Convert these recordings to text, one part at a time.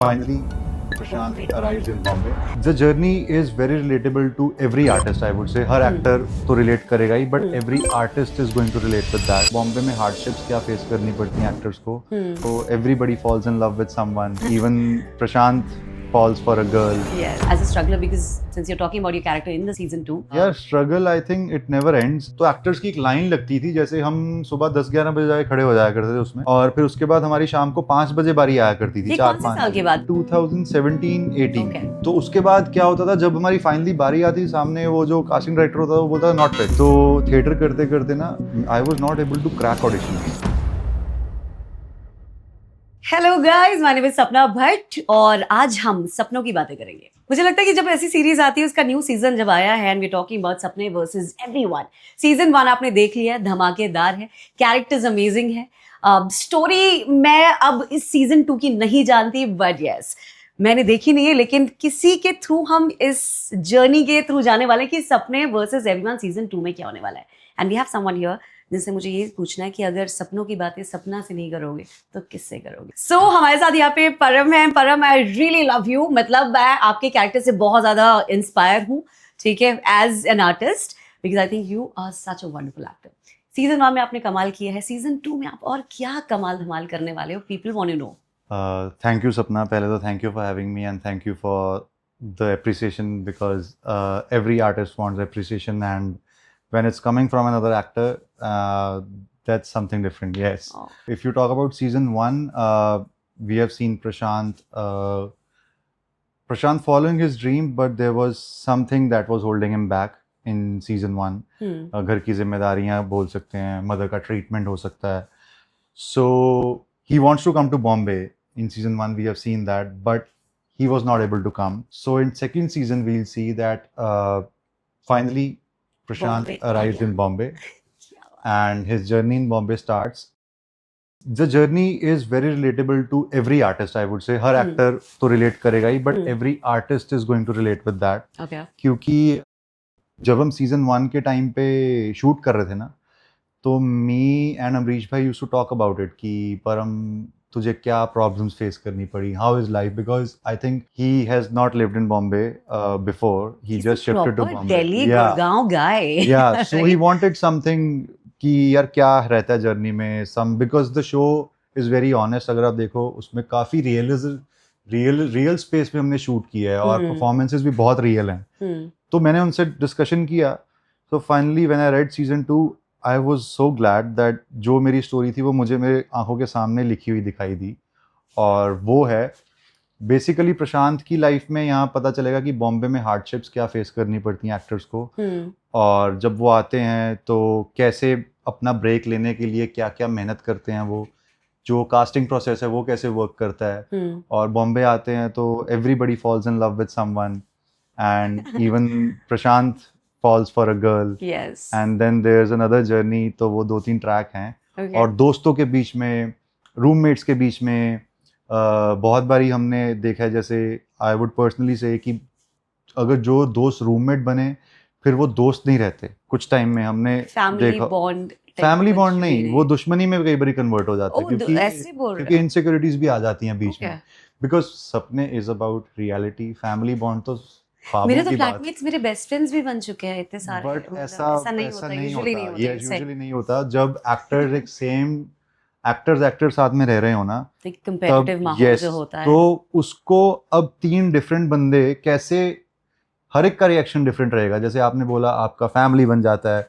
Finally, Prashant arrives in Bombay. The journey is very relatable to every artist, I would say. Her actor तो relate करेगा ही, but every artist is going to relate with that. Bombay में hardships क्या face करनी पड़ती हैं actors को. So everybody falls in love with someone. Even Prashant falls for a girl. Yes, as a struggler, because since you're talking about your character in the season 2. Yeah, struggle I think it never ends. तो actors की एक line लगती थी, जैसे हम सुबह 10-11 बजे जाके खड़े हो जाया करते थे उसमें, और फिर उसके बाद हमारी शाम को 5 बजे बारी आया करती थी. ये कौन से साल के बाद? 2017-18. Okay. तो उसके बाद क्या होता था, जब हमारी फाइनली बारी आती, सामने वो जो कास्टिंग डायरेक्टर होता था वो बोलता था नॉट फिट. तो थिएटर करते करते ना I was not able to crack audition. Hello guys, my name is Sapna Bhatt और आज हम सपनों की बातें करेंगे. मुझे लगता है कि जब ऐसी सीरीज आती है, उसका न्यू सीजन जब आया है and we talking about Sapne versus everyone. Season 1 आपने देख लिया है, धमाकेदार है, कैरेक्टर्स अमेजिंग है. स्टोरी मैं अब इस सीजन 2 की नहीं जानती, बट यस मैंने देखी नहीं है, लेकिन किसी के थ्रू हम इस जर्नी के थ्रू जाने वाले हैं कि सपने वर्सेस एवरीवन सीजन 2 में क्या होने वाला है. And we have someone here जिनसे मुझे ये पूछना है कि अगर सपनों की बातें सपना से नहीं करोगे तो किससे करोगे. सो हमारे साथ यहाँ पे परम है. परम, आई रियली लव यू. मतलब मैं आपके कैरेक्टर से बहुत ज्यादा इंस्पायर हूँ, ठीक है, as an artist, because I think you are such a wonderful actor. Season 1 में आपने कमाल किया है, सीजन 2 में आप और क्या कमाल धमाल करने वाले हो? People want to know. Thank you Sapna. पहले तो thank you for having me and thank you for the appreciation, because every artist wants appreciation and when it's coming from another actor, that's something different. Yes. Oh. If you talk about season 1, we have seen Prashant following his dream, but there was something that was holding him back in season 1. घर की जिम्मेदारियां बोल सकते हैं, mother का treatment हो सकता है. So he wants to come to Bombay. In season 1 we have seen that, but he was not able to come. So in second season we'll see that finally Prashant arrives in Bombay and his journey in Bombay starts. The journey is very relatable to every artist, I would say. Her actor तो relate करेगा ही, but every artist is going to relate with that. Okay. क्योंकि जब हम season 1 के time पे shoot कर रहे थे ना, तो me and अमरीश भाई used to talk about it कि परम तुझे क्या problems face करनी पड़ी, how is life, because I think he has not lived in Bombay before. He just shifted to Bombay. Delhi, Gurgaon guy. Yeah, so he wanted something कि यार क्या रहता है जर्नी में, some, because the show is very honest. अगर आप देखो उसमें काफी रियल स्पेस में हमने शूट किया है और परफॉर्मेंसेस भी बहुत रियल हैं. तो मैंने उनसे डिस्कशन किया. तो finally when I read season 2 I was so glad that जो मेरी स्टोरी थी वो मुझे मेरे आंखों के सामने लिखी हुई दिखाई दी. और वो है बेसिकली प्रशांत की लाइफ में. यहाँ पता चलेगा कि बॉम्बे में हार्डशिप्स क्या फेस करनी पड़ती हैं एक्टर्स को, और जब वो आते हैं तो कैसे अपना ब्रेक लेने के लिए क्या क्या मेहनत करते हैं, वो जो कास्टिंग प्रोसेस है वो कैसे वर्क करता है. और बॉम्बे आते हैं तो everybody falls in love with someone and even Prashant falls for a girl. Yes. And then there's another journey. तो वो 2-3 ट्रैक हैं. Okay. और दोस्तों के बीच में, रूममेट्स के बीच में बहुत बारी हमने देखा है, जैसे आई वुड पर्सनली से कि अगर जो दोस्त रूममेट बने फिर वो दोस्त नहीं रहते कुछ टाइम में. हमने देखा फैमिली बॉन्ड नहीं, वो दुश्मनी में कई बारी कन्वर्ट हो जाते हैं, क्योंकि इनसिक्योरिटीज भी आ जाती हैं बीच में. बिकॉज सपने is about reality. Family bond तो मेरे तो फ्लैटमेट्स मेरे बेस्ट फ्रेंड्स भी बन चुके हैं इतने सारे. बट ऐसा नहीं होता जब एक्टर्स एक सेम एक्टर साथ में रह रहे हो ना, कंपेटिटिव माहौल जो होता है, तो उसको अब 3 डिफरेंट बंदे कैसे, हर एक का रिएक्शन डिफरेंट रहेगा. जैसे आपने बोला आपका फैमिली बन जाता है,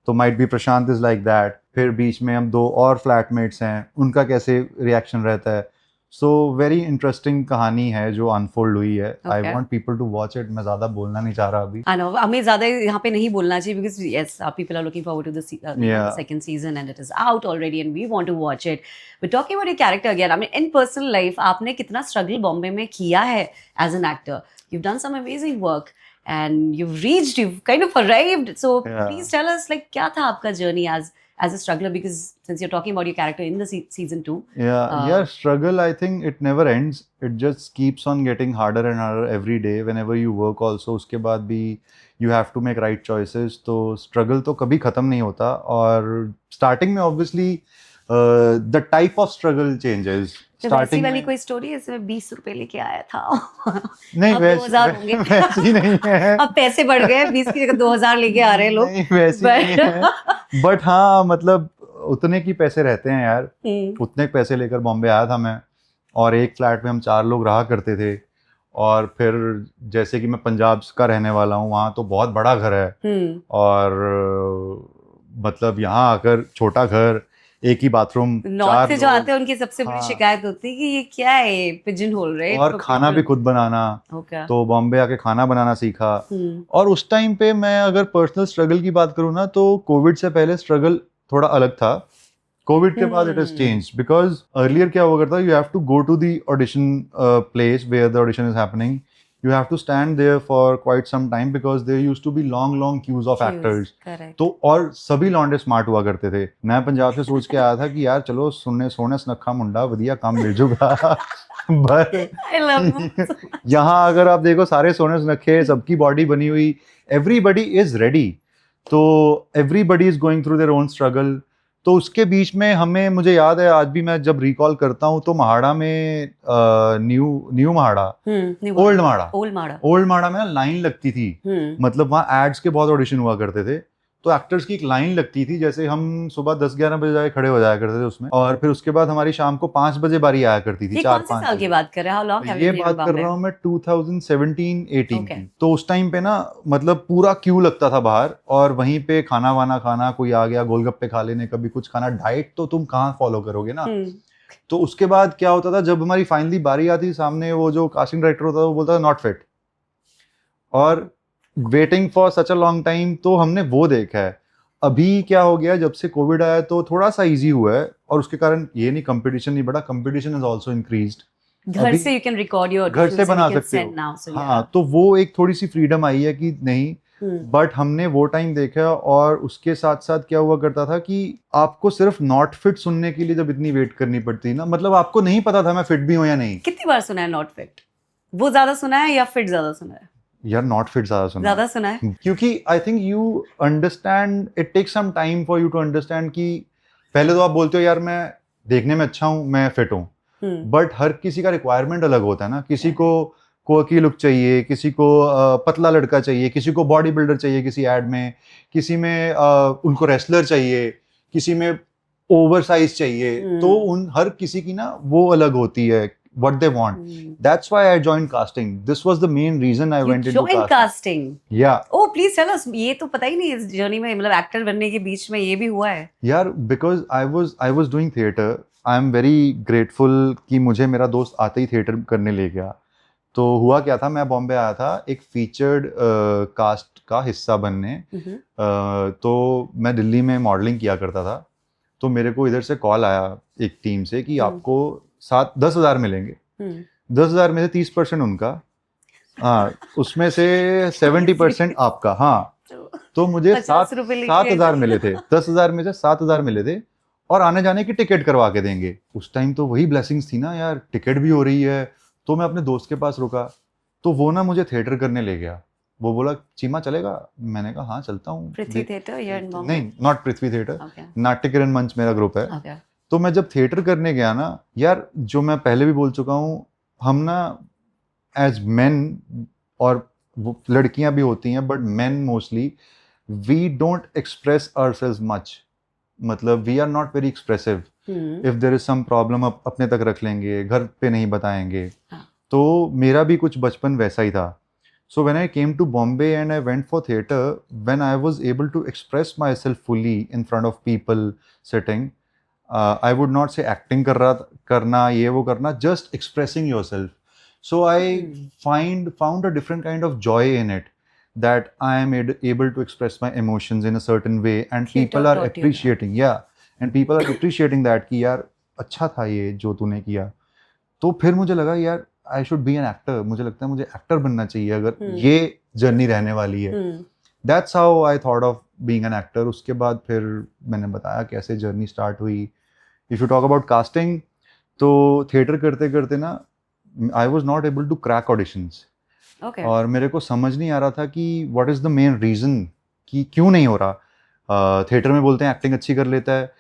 तो might be Prashant is like that. फिर बीच में हम 2 और फ्लैटमेट्स हैं, उनका कैसे रिएक्शन रहता है. सो वेरी इंटरेस्टिंग कहानी है जो अनफोल्ड हुई है. I want people to watch it. मैं ज्यादा बोलना नहीं चाह रहा अभी. आई नो हमें ज्यादा यहाँ पे नहीं बोलना चाहिए, because yes people are looking forward to the second season and it is out already and we want to watch it. But talking about your character again, I mean in personal life आपने कितना struggle Bombay में किया है as an actor. You done some amazing work and you've reached, you've kind of arrived. So please tell us, like, क्या था आपका journey as a struggler, because since you're talking about your character in the season 2. Yeah, struggle, I think it never ends. It just keeps on getting harder and harder every day. Whenever you work also, उसके बाद भी you have to make right choices. तो struggle तो कभी खत्म नहीं होता. और starting में obviously the type of struggle changes जब वैसी वाली कोई स्टोरी है इसमें 20 रुपए लेके आया था नहीं अब वैसी 2000 होंगे वैसी नहीं है अब पैसे बढ़ गए 20 की जगह 2000 लेके आ रहे हैं लोग नहीं वैसी नहीं है बट हाँ मतलब उतने की पैसे रहते हैं यार उतने पैसे लेकर बॉम्बे आया था मैं और एक फ्लैट में हम 4 लोग रहा करते थे और फिर जैसे कि मैं पंजाब का रहने वाला हूँ वहाँ तो बहुत बड़ा घर है और मतलब यहाँ आकर छोटा घर एक ही बाथरूम नॉर्थ से जो लोग, आते हैं उनकी सबसे बड़ी हाँ, शिकायत होती है कि ये क्या है पिजन होल रहे और खाना भी खुद बनाना तो बॉम्बे आके खाना बनाना सीखा और उस टाइम पे मैं अगर पर्सनल स्ट्रगल की बात करूँ ना तो कोविड से पहले स्ट्रगल थोड़ा अलग था कोविड के बाद it has changed because earlier क्या हुआ करता you have to go to the audition place where the audition is happening you have to stand there for quite some time because there used to be long queues of actors. Correct. तो और सभी लौंडे smart हुआ करते थे मैं पंजाब से सोच के आया था कि यार चलो सुनने सोने सुनक्खा मुंडा वधिया काम मिल जूगा बट यहाँ अगर आप देखो सारे सोने सुनक्खे सबकी बॉडी बनी हुई एवरीबडी इज रेडी तो everybody is going through their own struggle तो उसके बीच में हमें मुझे याद है आज भी मैं जब रिकॉल करता हूँ तो महाड़ा में न्यू महाड़ा ओल्ड महाड़ा में ना लाइन लगती थी मतलब वहाँ एड्स के बहुत ऑडिशन हुआ करते थे तो एक्टर्स की एक लाइन लगती थी जैसे हम सुबह 10-11 बजे जाके खड़े हो जाया करते थे उसमें और फिर उसके बाद हमारी शाम को 5 बजे बारी आया करती थी 4-5 साल की बात कर रहे हैं ये बात कर रहा हूँ मैं 2017-18 की तो उस टाइम पे ना मतलब पूरा क्यू लगता था बाहर और वहीं पे खाना वाना खाना कोई आ गया गोलगप्पे खा लेने कभी कुछ खाना डाइट तो तुम कहाँ फॉलो करोगे ना तो उसके बाद क्या होता था जब हमारी फाइनली बारी आती सामने वो जो कास्टिंग डायरेक्टर होता था वो बोलता था नॉट फिट और waiting for such a long time तो हमने वो देखा है अभी क्या हो गया जब से कोविड आया तो थोड़ा सा इजी हुआ है और उसके कारण ये नहीं कंपटीशन नहीं बढ़ा कंपटीशन इज आल्सो इंक्रीज्ड घर से यू कैन रिकॉर्ड योर घर से बना सकते हो हाँ तो वो एक थोड़ी सी फ्रीडम आई है कि नहीं बट हमने वो टाइम देखा और उसके साथ साथ क्या हुआ करता था कि आपको सिर्फ नॉट फिट सुनने के लिए जब इतनी वेट करनी पड़ती ना मतलब आपको नहीं पता था मैं फिट भी हूँ या नहीं कितनी बार सुना है नॉट फिट वो ज्यादा सुना है या फिट ज्यादा सुना है यार नॉट फिट ज्यादा सुना है क्योंकि I think you understand it takes some time for you to understand कि पहले तो आप बोलते हो यार मैं देखने में अच्छा हूँ मैं फिट हूँ बट हर किसी का रिक्वायरमेंट अलग होता है ना किसी को कोकी लुक चाहिए किसी को पतला लड़का चाहिए किसी को बॉडी बिल्डर चाहिए किसी एड में किसी में उनको रेसलर चाहिए किसी में ओवर साइज चाहिए तो उन हर किसी की ना वो अलग होती है what they want. That's why I joined casting. This was the main reason I went into casting. Yeah. Oh, please tell us. ये तो पता ही नहीं इस जर्नी में मतलब एक्टर बनने के बीच में ये भी हुआ है. यार because I was doing theatre. I am very grateful कि मुझे मेरा दोस्त आते ही थिएटर करने ले गया. तो हुआ क्या था मैं बॉम्बे आया था एक फीचर्ड कास्ट का हिस्सा बनने. तो मैं दिल्ली में मॉडलिंग किया करता था. तो मेरे को इधर से कॉल आया एक टीम से कि आपको 10,000 मिलेंगे 10,000 में से 30% उनका हाँ उसमें से 70% आपका हाँ तो मुझे 7,000 मिले थे 10,000 में से 7,000 मिले थे और आने जाने की टिकट करवा के देंगे उस टाइम तो वही ब्लेसिंग्स थी ना यार टिकट भी हो रही है तो मैं अपने दोस्त के पास रुका तो वो ना मुझे थिएटर करने ले गया वो बोला चीमा चलेगा मैंने कहा हाँ चलता हूँ पृथ्वी थिएटर नहीं नॉट पृथ्वी थिएटर नाट्य किरण मंच मेरा ग्रुप है तो मैं जब थिएटर करने गया ना यार जो मैं पहले भी बोल चुका हूँ हम ना एज मेन और लड़कियां भी होती हैं but men mostly we don't express ourselves much मतलब we are not very expressive if there is some problem अपने तक रख लेंगे घर पे नहीं बताएंगे तो मेरा भी कुछ बचपन वैसा ही था So when I came to Bombay and I went for theatre, when I was able to express myself fully in front of people sitting, I would not say acting karna, ye wo karna, just expressing yourself. So I found a different kind of joy in it, that I am able to express my emotions in a certain way, and people are appreciating. Yeah, and people are appreciating that कि यार अच्छा था ये जो तूने किया. तो फिर मुझे लगा यार I should be an actor मुझे लगता है मुझे एक्टर बनना चाहिए अगर ये जर्नी रहने वाली है that's how I thought of being an actor उसके बाद फिर मैंने बताया कैसे जर्नी स्टार्ट हुई if you talk about casting तो थिएटर करते करते ना I was not able to crack auditions और मेरे को समझ नहीं आ रहा था कि what is the main reason कि क्यों नहीं हो रहा थिएटर में बोलते हैं एक्टिंग अच्छी कर लेता है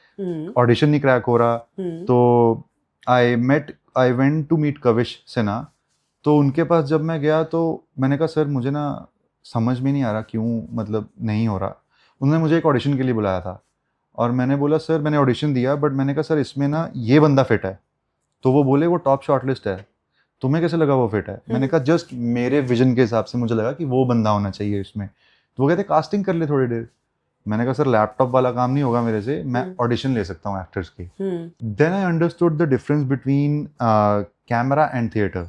ऑडिशन नहीं क्रैक हो रहा, तो I went to meet Kavish Sinha. तो उनके पास जब मैं गया तो मैंने कहा सर मुझे ना समझ में नहीं आ रहा क्यों मतलब नहीं हो रहा। उन्होंने मुझे एक ऑडिशन के लिए बुलाया था और मैंने बोला सर, मैंने ऑडिशन दिया बट मैंने कहा सर इसमें ना ये बंदा फिट है। तो वो बोले वो टॉप शॉर्टलिस्ट है, तुम्हें कैसे लगा वो फिट है? मैंने कहा जस्ट मेरे विजन के हिसाब से मुझे लगा कि वो बंदा होना चाहिए इसमें। तो वो कहते कास्टिंग कर ले थोड़ी देर। मैंने कहा सर लैपटॉप वाला काम नहीं होगा मेरे से, मैं ऑडिशन ले सकता हूँ एक्टर्स की। Then I understood the difference between camera and theatre.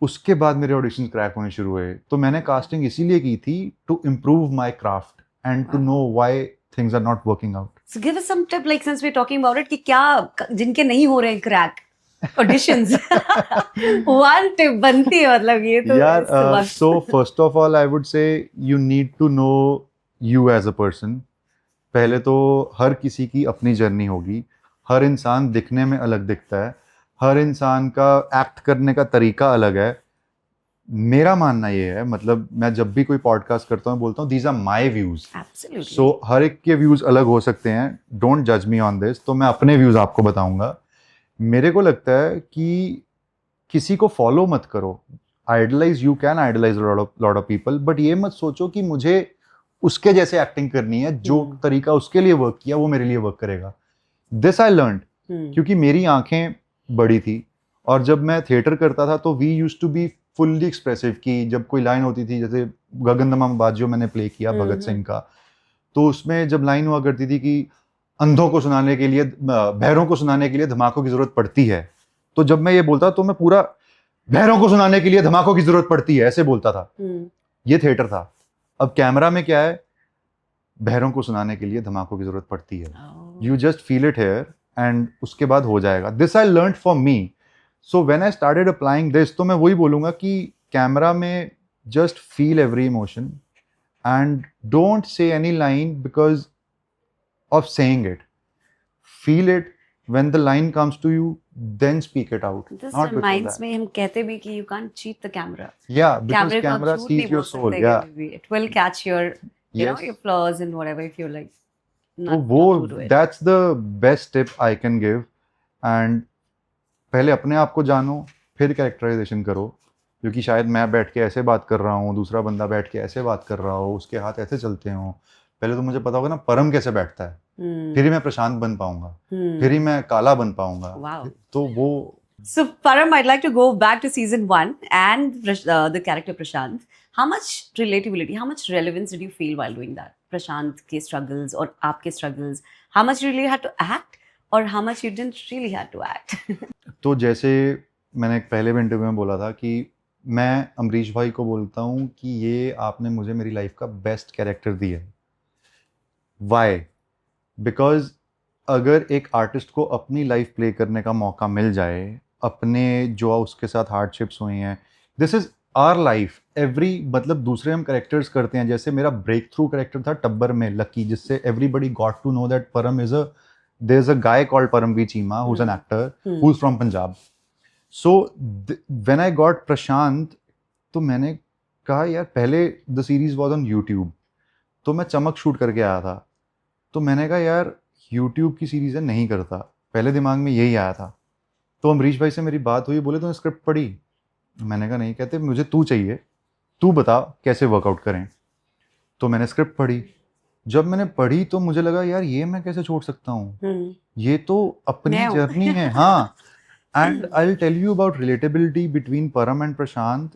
उसके बाद मेरे ऑडिशन क्रैक होने शुरू हुए। तो मैंने कास्टिंग इसीलिए की थी to improve my craft and to know why things are not working out. So give us some tip, like since we're talking about it, कि क्या जिनके नहीं हो रहे क्रैक ऑडिशंस one tip बनती है, मतलब ये तो यार so first of all I would say you need to know you as a person। पहले तो हर किसी की अपनी जर्नी होगी, हर इंसान दिखने में अलग दिखता है, हर इंसान का एक्ट करने का तरीका अलग है। मेरा मानना ये है, मतलब मैं जब भी कोई पॉडकास्ट करता हूँ बोलता हूँ दीज आर माई व्यूज। सो हर एक के व्यूज अलग हो सकते हैं, डोंट जज मी ऑन दिस। तो मैं अपने व्यूज आपको बताऊंगा। मेरे को लगता है कि किसी को फॉलो मत करो। Idolise, you can idolise lot of people, but ये मत सोचो कि मुझे उसके जैसे एक्टिंग करनी है, जो तरीका उसके लिए वर्क किया वो मेरे लिए वर्क करेगा। दिस आई लर्न, क्योंकि मेरी आंखें बड़ी थी और जब मैं थिएटर करता था तो we used to be fully expressive. की जब कोई लाइन होती थी, जैसे गगनदमा बात जो मैंने प्ले किया भगत सिंह का, तो उसमें जब लाइन हुआ करती थी कि अंधों को सुनाने के लिए, बहरों को सुनाने के लिए धमाकों की जरूरत पड़ती है, तो जब मैं ये बोलता तो मैं पूरा बहरों को सुनाने के लिए धमाकों की जरूरत पड़ती है ऐसे बोलता था। ये थिएटर था। अब कैमरा में क्या है, बहरों को सुनाने के लिए धमाकों की जरूरत पड़ती है, you just feel it here and उसके बाद हो जाएगा। This I learn for me. So when I started applying this, तो मैं वही बोलूंगा कि कैमरा में just feel every emotion and don't say any line because of saying it. Feel it, when the line comes to you, then speak it out. This reminds me, हम कहते भी कि you can't cheat the camera. Yeah, because camera sees your soul. Yeah, it will catch your, you know, your flaws and whatever if you're like not to do it. That's the best tip I can give. And पहले अपने आप को जानो, फिर characterisation करो। क्योंकि शायद मैं बैठ के ऐसे बात कर रहा हूँ, दूसरा बंदा बैठ के ऐसे बात कर रहा हो, उसके हाथ ऐसे चलते हों। पहले तो मुझे पता होगा ना परम कैसे बैठता है, फिर ही मैं प्रशांत बन पाऊंगा, फिर ही मैं काला बन पाऊंगा। तो वो So Param, I'd like to go back to season 1 and the character Prashant. How much relatability, how much relevance did you feel while doing that? Prashant के struggles और आपके struggles, how much you really had to act और how much you didn't really had to act? तो जैसे मैंने एक पहले भी इंटरव्यू में बोला था कि मैं अमरीश भाई को बोलता हूँ कि ये आपने मुझे मेरी लाइफ का बेस्ट कैरेक्टर दिया है। वाई? बिकॉज अगर एक आर्टिस्ट को अपनी लाइफ प्ले करने का मौका मिल जाए, अपने जो उसके साथ हार्डशिप्स हुई हैं, this is our life. Every मतलब दूसरे हम करेक्टर्स करते हैं, जैसे मेरा ब्रेक थ्रू करेक्टर था टब्बर में लकी, जिससे everybody got to know that Param is there is a guy called Paramvir Cheema who is an actor who is from Punjab. So when I got Prashant, तो मैंने कहा यार, पहले the series was on YouTube, तो मैं चमक शूट करके आया था। तो मैंने कहा यार यूट्यूब की सीरीज़ है, नहीं करता, पहले दिमाग में यही आया था। तो अमरीश भाई से मेरी बात हुई, बोले तूने स्क्रिप्ट पढ़ी? मैंने कहा नहीं। कहते मुझे तू चाहिए, तू बता कैसे वर्कआउट करें। तो मैंने स्क्रिप्ट पढ़ी। जब मैंने पढ़ी तो मुझे लगा यार ये मैं कैसे छोड़ सकता हूँ, ये तो अपनी जर्नी है। हाँ, and I will tell you about relatability between Param and Prashant.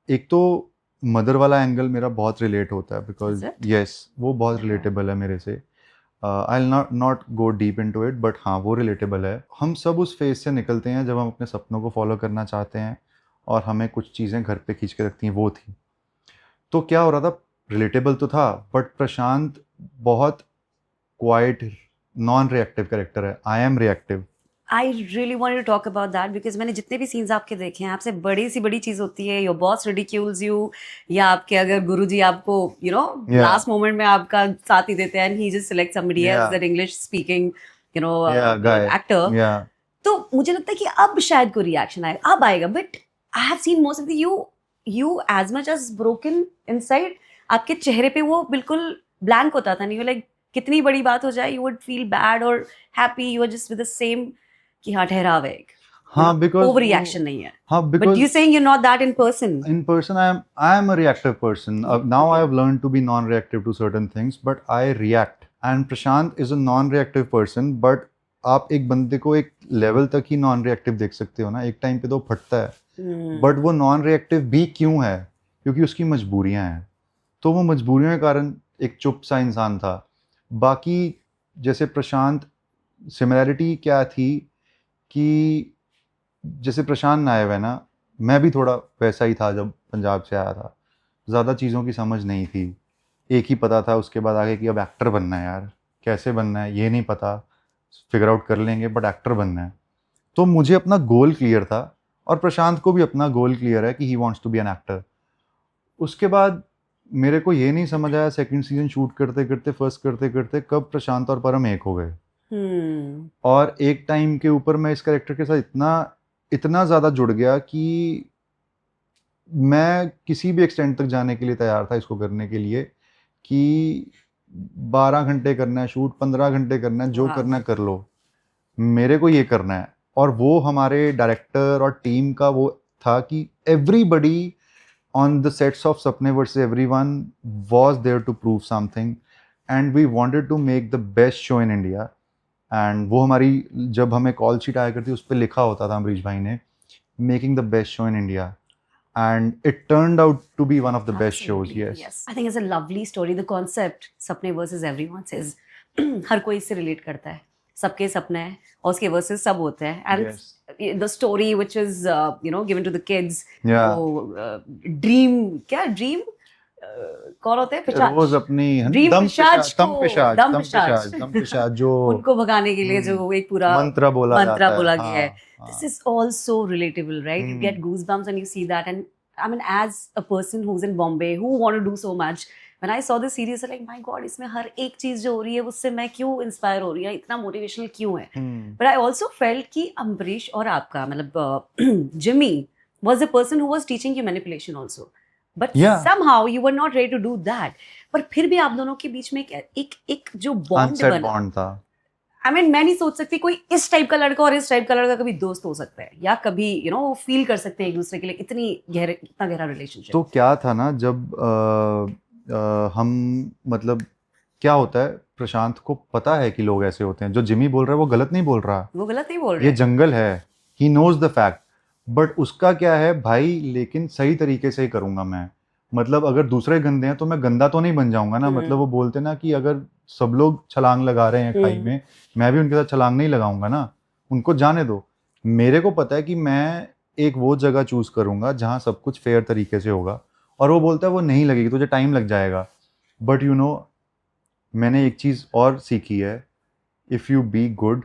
एक तो मदर वाला एंगल मेरा बहुत रिलेट होता है, बिकॉज यस वो बहुत रिलेटेबल है मेरे से। आई will not go deep into it, but हाँ वो रिलेटेबल है। हम सब उस फेज से निकलते हैं जब हम अपने सपनों को फॉलो करना चाहते हैं और हमें कुछ चीज़ें घर पे खींच के रखती हैं, वो थी। तो क्या हो रहा था, रिलेटेबल तो था, बट प्रशांत बहुत क्वाइट नॉन रिएक्टिव कैरेक्टर है। I M reactive. I really wanted to talk about that because मैंने जितने भी सीन्स आपके देखे हैं, आपसे बड़ी सी बड़ी चीज होती है, योर बॉस रिडिक्यूल्स यू, या आपके अगर गुरुजी आपको लास्ट मोमेंट में आपका साथ ही देते हैं and he just select somebody else, that English speaking actor. तो मुझे लगता है कि अब शायद कोई रिएक्शन आएगा, अब आएगा, but I have seen most of the you as much as broken inside, आपके चेहरे पे वो बिल्कुल ब्लैंक होता था नहीं, लाइक कितनी बड़ी बात हो जाए you would feel bad or happy, you are just with the same कि हाँ ठहराव है एक, हाँ, because ओवर रिएक्शन नहीं है. हाँ, But because you saying you're not that in person. in person I am a reactive person. Now Okay. I have learned to be non-reactive to certain things, but I react. And Prashant is a non-reactive person, but आप एक बंदे को एक level तक ही non reactive देख सकते हो ना, एक टाइम पे तो फटता है. बट वो नॉन रिएक्टिव भी क्यों है? क्योंकि उसकी मजबूरियां हैं. तो वो मजबूरियों के कारण एक चुप सा इंसान था. बाकी जैसे प्रशांत, सिमिलैरिटी क्या थी कि जैसे प्रशांत नायब है ना, मैं भी थोड़ा वैसा ही था जब पंजाब से आया था. ज़्यादा चीज़ों की समझ नहीं थी. एक ही पता था उसके बाद आगे कि अब एक्टर बनना है यार. कैसे बनना है ये नहीं पता, फिगर आउट कर लेंगे, बट एक्टर बनना है. तो मुझे अपना गोल क्लियर था और प्रशांत को भी अपना गोल क्लियर है कि he wants to be an actor. उसके बाद मेरे को ये नहीं समझ आया सेकंड सीजन शूट करते करते, फर्स्ट करते करते, कब प्रशांत और परम एक हो गए. और एक टाइम के ऊपर मैं इस कैरेक्टर के साथ इतना ज़्यादा जुड़ गया कि मैं किसी भी एक्सटेंट तक जाने के लिए तैयार था इसको करने के लिए, कि 12 घंटे करना है शूट, 15 घंटे करना है, जो करना है कर लो, मेरे को ये करना है. और वो हमारे डायरेक्टर और टीम का वो था कि everybody on the sets of Sapne vs Everyone was there to prove something, and we wanted to make the best show in India. And वो हमारी जब हमें कॉल शीट आया करती उस पर लिखा होता था अमरीश भाई ने, making the best show in India, and it turned out to be one of the best shows. Yes. I think it's a lovely story. The concept Sapne versus Everyone says हर कोई इससे रिलेट करता है. सबके सपने हैं और उसके versus सब होते हैं. And the story which is given to the kids, dream कौन होते हैं, रोज अपनी दम पिशाच जो उनको भगाने के लिए जो एक पूरा मंत्र बोला गया है. This is also relatable, right? You get goosebumps when you see that. And I mean, as a person who's in Bombay, who want to do so much, when I saw this series, I was like, my God, इसमें हर एक चीज जो हो रही है उससे मैं क्यों इंस्पायर हो रही है, इतना मोटिवेशनल क्यों है. But I also felt कि अम्बरीश और आपका मतलब Jimmy was the person who was teaching you manipulation also. But somehow you were not ready to do that. पर फिर भी आप दोनों के बीच में एक जो बॉन्ड बना था. I mean, मैं नहीं सोच सकती कोई इस टाइप का लड़का और इस टाइप का लड़का कभी दोस्त हो सकता है या कभी फील कर सकते हैं एक दूसरे के लिए इतना गहरा रिलेशनशिप. तो क्या था ना, जब हम मतलब क्या होता है, प्रशांत को पता है कि लोग ऐसे होते हैं. जो जिमी बोल रहा है वो गलत नहीं बोल रहा, ये जंगल है, he knows the fact. But उसका क्या है भाई, लेकिन सही तरीके से ही करूंगा मैं. मतलब अगर दूसरे गंदे हैं तो मैं गंदा तो नहीं बन जाऊंगा ना. मतलब वो बोलते ना कि अगर सब लोग छलांग लगा रहे हैं खाई में, मैं भी उनके साथ छलांग नहीं लगाऊंगा ना. उनको जाने दो. मेरे को पता है कि मैं एक वो जगह चूज करूंगा जहां सब कुछ फेयर तरीके से होगा. और वो बोलता है वो नहीं लगेगी, तुझे टाइम लग जाएगा. बट मैंने एक चीज़ और सीखी है, if you be good,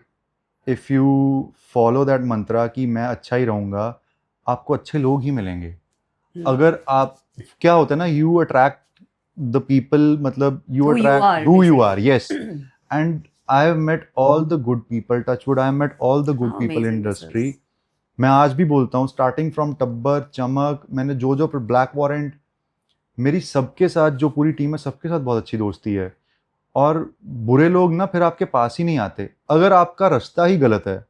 if you follow that mantra कि मैं अच्छा ही रहूँगा, आपको अच्छे लोग ही मिलेंगे. अगर आप, क्या होता है ना, यू अट्रैक्ट द पीपल, मतलब you attract who you are. Yes. And I have met all the good people, touchwood, I have met all the good people in industry. मैं आज भी बोलता हूँ, स्टार्टिंग फ्रॉम टब्बर, चमक, मैंने जो ब्लैक वॉरेंट, मेरी सबके साथ जो पूरी टीम है सबके साथ बहुत अच्छी दोस्ती है. और बुरे लोग ना फिर आपके पास ही नहीं आते. अगर आपका रास्ता ही गलत है,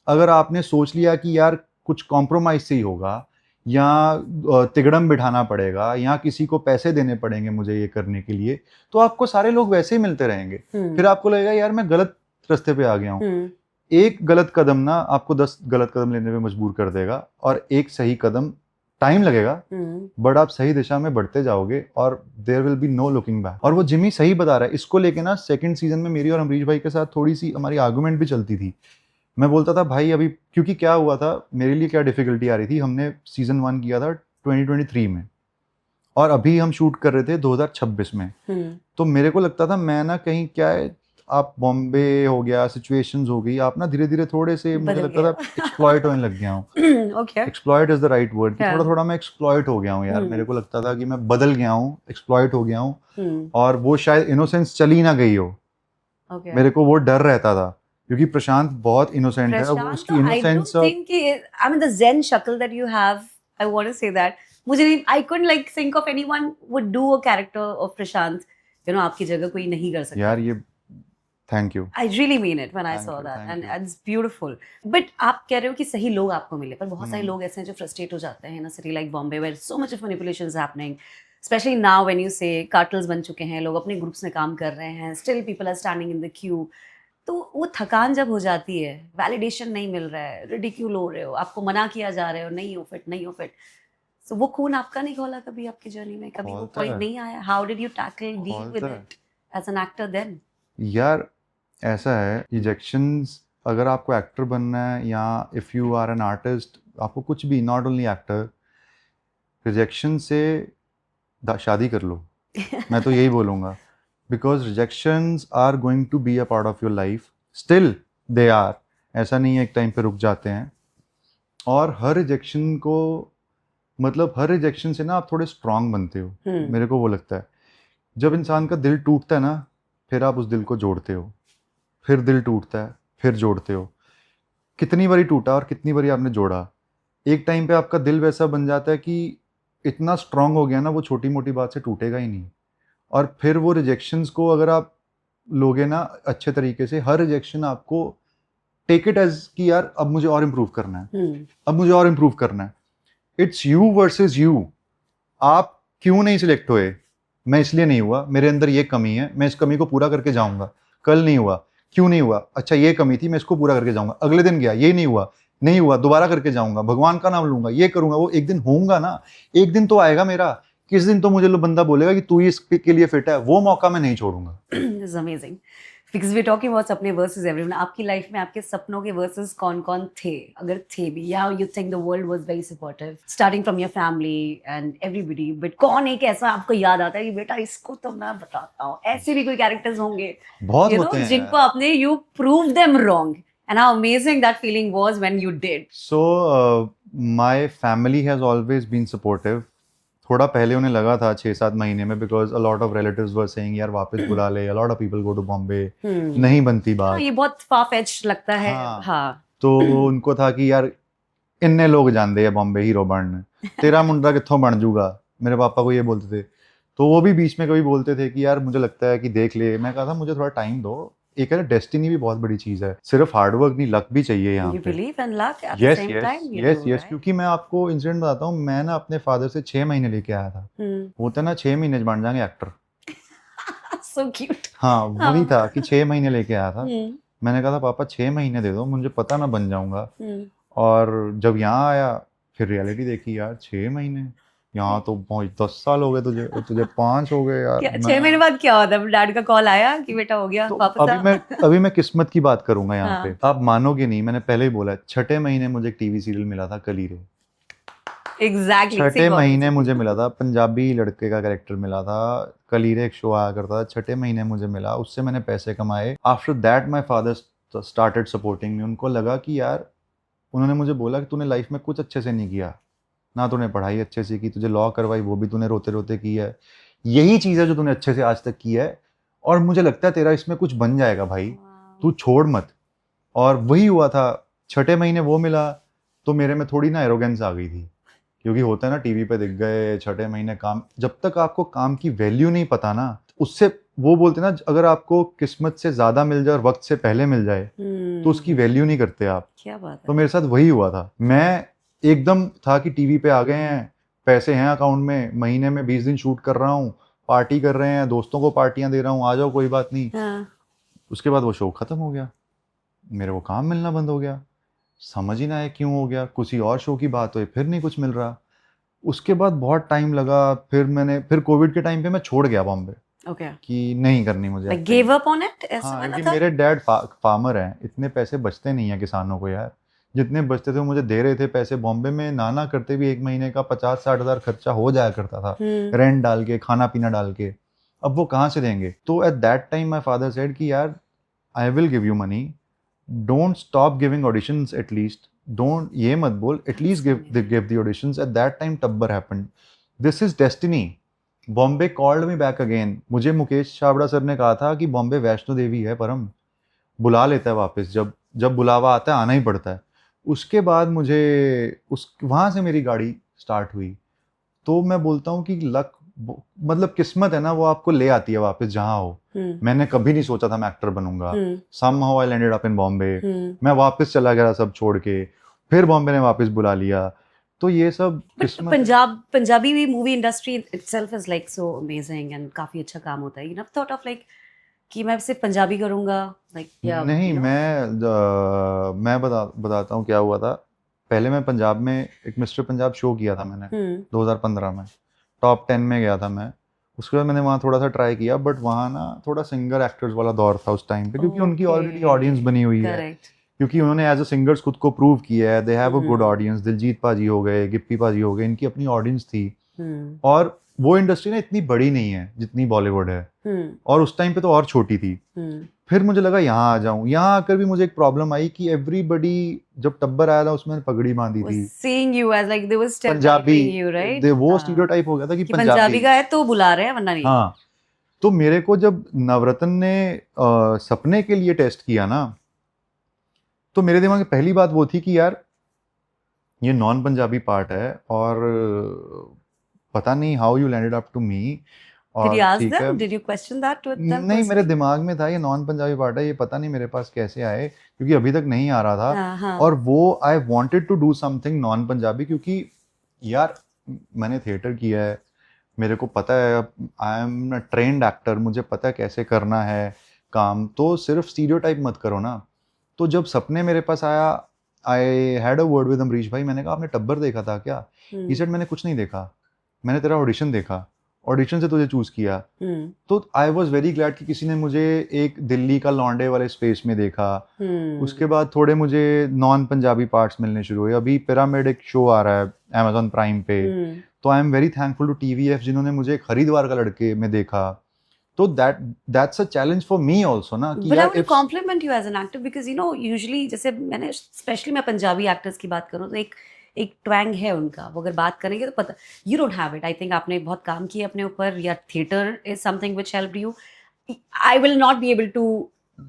अगर आपने सोच लिया कि यार कुछ कॉम्प्रोमाइज से ही होगा, या तिगड़म बिठाना पड़ेगा, या किसी को पैसे देने पड़ेंगे मुझे ये करने के लिए, तो आपको सारे लोग वैसे ही मिलते रहेंगे. फिर आपको लगेगा यार मैं गलत रास्ते पे आ गया हूँ. एक गलत कदम ना आपको 10 गलत कदम लेने पे मजबूर कर देगा, और एक सही कदम टाइम लगेगा, बट आप सही दिशा में बढ़ते जाओगे और there will be no looking back. और वो जिमी सही बता रहा है. इसको लेके ना सेकंड सीजन में मेरी और अमरीश भाई के साथ थोड़ी सी हमारी आर्गुमेंट भी चलती थी. मैं बोलता था भाई अभी, क्योंकि क्या हुआ था, मेरे लिए क्या डिफिकल्टी आ रही थी, हमने सीजन 1 किया था 2023 में और अभी हम शूट कर रहे थे 2026 में. तो मेरे को लगता था मैं ना कहीं, क्या है, आप बॉम्बे हो गया, सिचुएशंस हो गई, आप ना धीरे धीरे थोड़े से, मुझे लगता था एक्सप्लॉइट होने लग गया हूँ. Exploit is the right word. थोड़ा थोड़ा मैं एक्सप्लॉइट हो गया हूँ यार. मेरे को लगता था कि मैं बदल गया हूँ, एक्सप्लॉइट हो गया हूँ, और वो शायद इनोसेंस चली ना गई हो. मेरे को वो डर रहता था क्योंकि प्रशांत बहुत इनोसेंट है. उसकी innocence, I mean the zen shakal that you have, I want to say that मुझे नहीं, I couldn't like think of anyone would do a character of Prashant, आपकी जगह कोई नहीं कर सकता. यार ये thank you. I really mean it when I Thank saw you, that, thank and you. it's beautiful. But आप कह रहे हो कि सही लोग आपको मिले, पर बहुत सारे हम्म। लोग ऐसे हैं जो फ्रस्ट्रेट हो जाते हैं in a city like Bombay where so much of manipulation is happening. Especially now when you say cartels बन चुके हैं, लोग अपने ग्रुप्स में काम कर रहे हैं, still people are standing in the queue. तो वो थकान जब हो जाती है, वैलिडेशन नहीं मिल रहा है, रिडिक्यूल हो रहे हो, आपको मना किया जा रहे हो, नहीं हो फिट, नहीं हो फिट, सो वो खून आपका नहीं खोला कभी आपकी जर्नी में, कभी वो खोलता पॉइंट है, नहीं आया? How did you tackle deal with खोलता है। It as an actor then? यार ऐसा है, रिजेक्शंस, अगर आपको एक्टर बनना है या if you are an artist, आपको कुछ भी, नॉट ओनली एक्टर, रिजेक्शन से शादी कर लो। मैं तो यही बोलूँगा, because rejections are going to be a part of your life, still they are, ऐसा नहीं है एक टाइम पे रुक जाते हैं। और हर रिजेक्शन को, मतलब हर रिजेक्शन से ना आप थोड़े स्ट्रांग बनते हो, मेरे को वो लगता है। जब इंसान का दिल टूटता है ना, फिर आप उस दिल को जोड़ते हो, फिर दिल टूटता है, फिर जोड़ते हो। कितनी बारी टूटा और कितनी बारी आपने जोड़ा, एक टाइम पे आपका दिल वैसा बन जाता है कि इतना स्ट्रांग हो गया ना, वो छोटी मोटी बात से टूटेगा ही नहीं। और फिर वो रिजेक्शंस को अगर आप लोगे ना अच्छे तरीके से, हर रिजेक्शन आपको टेक इट एज कि यार अब मुझे और इम्प्रूव करना है, अब मुझे और इम्प्रूव करना है। It's you versus you. आप क्यों नहीं सिलेक्ट हुए? मैं इसलिए नहीं हुआ, मेरे अंदर ये कमी है, मैं इस कमी को पूरा करके जाऊंगा। कल नहीं हुआ, क्यों नहीं हुआ? अच्छा ये कमी थी, मैं इसको पूरा करके जाऊंगा। अगले दिन गया, ये नहीं हुआ, नहीं हुआ, दोबारा करके जाऊंगा, भगवान का नाम लूंगा, ये करूंगा, वो एक दिन होऊंगा ना, एक दिन तो आएगा मेरा। किस दिन तो मुझे बंदा बोलेगा कि तू इसके लिए फिट है, वो मौका मैं नहीं छोड़ूंगा। Is amazing because we talking about Sapne versus everyone. आपकी लाइफ में आपके सपनों के वर्सेस कौन कौन थे, अगर थे भी, या you think the world was very supportive starting from your family and everybody, but कौन एक ऐसा आपको याद आता है कि बेटा इसको तो मैं बताता हूँ? ऐसे भी कोई कैरेक्टर्स होंगे बहुत you होते know हैं जिनको यार। आपने you proved them wrong and how amazing that feeling was when you did. So my family has always been supportive. थोड़ा पहले उन्हें लगा था 6-7 महीने में, because a lot of relatives were saying यार वापस बुला ले, a lot of people go to Bombay, नहीं बनती हाँ, बात। ये बहुत फार फेच्ड लगता है। हाँ। हाँ तो उनको था कि यार इन्ने लोग जानते हैं बॉम्बे हीरो बनने, तेरा मुंडा कित्थों बन जूगा, मेरे पापा को ये बोलते थे। तो वो भी बीच में कभी बोलते थे कि यार मुझे लगता है कि देख ले। मैं कहा था मुझे थोड़ा टाइम दो। एक है डेस्टिनी भी बहुत बड़ी चीज है, सिर्फ हार्डवर्क नहीं, लक भी चाहिए यहाँ you पे। believe in luck at the yes same yes time you yes do, yes, right? क्योंकि मैं आपको इंसिडेंट बताता हूँ। मैं ना अपने फादर से 6 महीने लेके आया था। होता ना 6 महीने बन जाएंगे एक्टर। so cute. हाँ वही हाँ। था कि 6 महीने लेके आया था। हम्म, मैंने कहा था पापा 6 महीने दे दो, मुझे पता मैं बन जाऊंगा। हम्म। और जब यहाँ आया फिर रियलिटी देखी, यार 6 महीने, यहाँ तो 10 साल हो गए, तुझे तुझे 5 हो गए यार। क्या 6 महीने बाद क्या होता है? डैड का कॉल आया कि बेटा हो गया, तो वापस आ? अभी मैं किस्मत की बात करूंगा यहाँ हाँ। पे। आप मानोगे नहीं, मैंने पहले ही बोला, छठे महीने मुझे एक टीवी सीरियल मिला था, कलीरे। एग्जैक्टली छठे महीने मुझे मिला था, पंजाबी लड़के का कैरेक्टर मिला था, कलीरे एक शो आया करता था, छठे महीने मुझे मिला, उससे मैंने पैसे कमाए। After that my father started supporting me. उनको लगा कि यार, उन्होंने मुझे बोला कि तूने लाइफ में कुछ अच्छे से नहीं किया ना, तूने पढ़ाई अच्छे से की, तुझे लॉ करवाई वो भी तूने रोते रोते की है, यही चीज़ है जो तूने अच्छे से आज तक की है, और मुझे लगता है तेरा इसमें कुछ बन जाएगा भाई, तू छोड़ मत। और वही हुआ था, छठे महीने वो मिला तो मेरे में थोड़ी ना एरोगेंस आ गई थी, क्योंकि होता है ना टीवी पे दिख गए छठे महीने काम। जब तक आपको काम की वैल्यू नहीं पता ना, उससे वो बोलते ना, अगर आपको किस्मत से ज्यादा मिल जाए और वक्त से पहले मिल जाए तो उसकी वैल्यू नहीं करते आप। क्या बात है। तो मेरे साथ वही हुआ था। मैं एकदम था कि टीवी पे आ गए हैं, पैसे हैं अकाउंट में, महीने में 20 दिन शूट कर रहा हूँ, पार्टी कर रहे हैं, दोस्तों को पार्टियां दे रहा हूँ, आ जाओ कोई बात नहीं। हाँ। उसके बाद वो शो खत्म हो गया, मेरे को काम मिलना बंद हो गया, समझ ही ना आया क्यों हो गया। किसी और शो की बात हुई, फिर नहीं कुछ मिल रहा। उसके बाद बहुत टाइम लगा, फिर कोविड के टाइम पे मैं छोड़ गया बॉम्बे, ओके, कि नहीं करनी मुझे like acting। Give up on it, ऐसा हाँ, वाला क्योंकि था? मेरे डैड फार्मर हैं, इतने पैसे बचते नहीं है किसानों को यार। जितने बचते थे वो मुझे दे रहे थे पैसे। बॉम्बे में नाना करते भी एक महीने का 50-60 हज़ार खर्चा हो जाया करता था, रेंट डाल के, खाना पीना डाल के। अब वो कहाँ से देंगे? तो at that time my father said कि यार I will give you money, don't stop giving auditions at least, don't ये मत बोल, at least give the auditions. At that time Tabbar happened, this is destiny. Bombay called me back again. मुझे Mukesh Chhabra sir ने कहा था कि बॉम्बे वैष्णो देवी है परम, बुला लेता है वापस, जब जब बुलावा आता है आना ही पड़ता है। उसके बाद मुझे वहाँ से मेरी गाड़ी स्टार्ट हुई। तो मैं बोलता हूँ कि लक, मतलब किस्मत है ना, वो आपको ले आती है वापस जहाँ हो। मैंने कभी नहीं सोचा था मैं एक्टर बनूंगा. somehow I ended up in Bombay. मैं वापस चला गया सब छोड़ के, फिर बॉम्बे ने वापस बुला लिया. तो ये सब किस्मत है. पंजाबी भी movie industry itself is like so amazing and काफी अच्छा काम होता है. You never thought of like कि मैं सिर्फ पंजाबी करूंगा लाइक नहीं, मैं बताता हूँ क्या हुआ था. पहले मैं पंजाब में एक मिस्टर पंजाब शो किया था मैंने 2015 में. टॉप 10 में गया था मैं. उसके बाद मैंने वहाँ थोड़ा सा ट्राई किया, बट वहाँ ना थोड़ा सिंगर एक्टर्स वाला दौर था उस टाइम पे, क्योंकि उनकी ऑलरेडी ऑडियंस बनी हुई है, क्योंकि उन्होंने एज अ सिंगर्स खुद को प्रूव किया है. They have a good audience. Diljit पाजी हो गए, गिप्पी पाजी हो गए, इनकी अपनी ऑडियंस थी. और वो इंडस्ट्री ना इतनी बड़ी नहीं है जितनी बॉलीवुड है, और उस टाइम पे तो और छोटी थी. फिर मुझे लगा यहाँ आ जाऊं. यहाँ आकर भी मुझे एक प्रॉब्लम आई कि एवरीबडी, जब टब्बर आया था उसमें पगड़ी बांधी थी, seeing you as like they were Punjabi, you, right? वो स्टीरियोटाइप हो गया था कि पंजाबी का है तो बुला रहे हैं वरना नहीं. हाँ. तो मेरे को जब नवरत्न ने सपने के लिए टेस्ट किया ना, तो मेरे दिमाग में पहली बात वो थी कि यार ये नॉन पंजाबी पार्ट है, और पता नहीं how you landed up to me. Did you ask them? Did you question that to them? नहीं, मेरे दिमाग में था ये नॉन पंजाबी पार्ट है, ये पता नहीं मेरे पास कैसे आए, क्योंकि अभी तक नहीं आ रहा था. और वो I wanted to do something non Punjabi, क्योंकि यार मैंने थिएटर किया है, मेरे को पता है, I am a trained actor, मुझे पता है कैसे करना है काम. तो सिर्फ स्टीरियोटाइप मत करो ना. तो जब सपने मेरे पास आया, I had a word with Amrish भाई. मैंने कहा आपने टब्बर देखा था क्या? ही सेड मैंने कुछ नहीं देखा, मैंने तेरा ऑडिशन देखा, ऑडिशन से तुझे चूज किया. तो आई वॉज वेरी ग्लैड कि किसी ने मुझे एक दिल्ली का लौंडे वाले स्पेस में देखा. उसके बाद थोड़े मुझे नॉन पंजाबी पार्ट्स मिलने शुरू हुए. अभी पिरामिड एक शो आ रहा है Amazon प्राइम पे, तो I am very thankful to TVF जिन्होंने मुझे एक हरिद्वार का लड़के में देखा. तो that's a challenge for me also ना. But I would compliment you as an actor because you know usually जैसे मैंने स्पेशली मैं पंजाबी एक्टर्स की बात करूँ तो एक ट्वैंग है उनका, वो अगर बात करेंगे तो पता, you don't have it. I think आपने बहुत काम किया अपने ऊपर, या theatre is something which helped you. I will not be able to,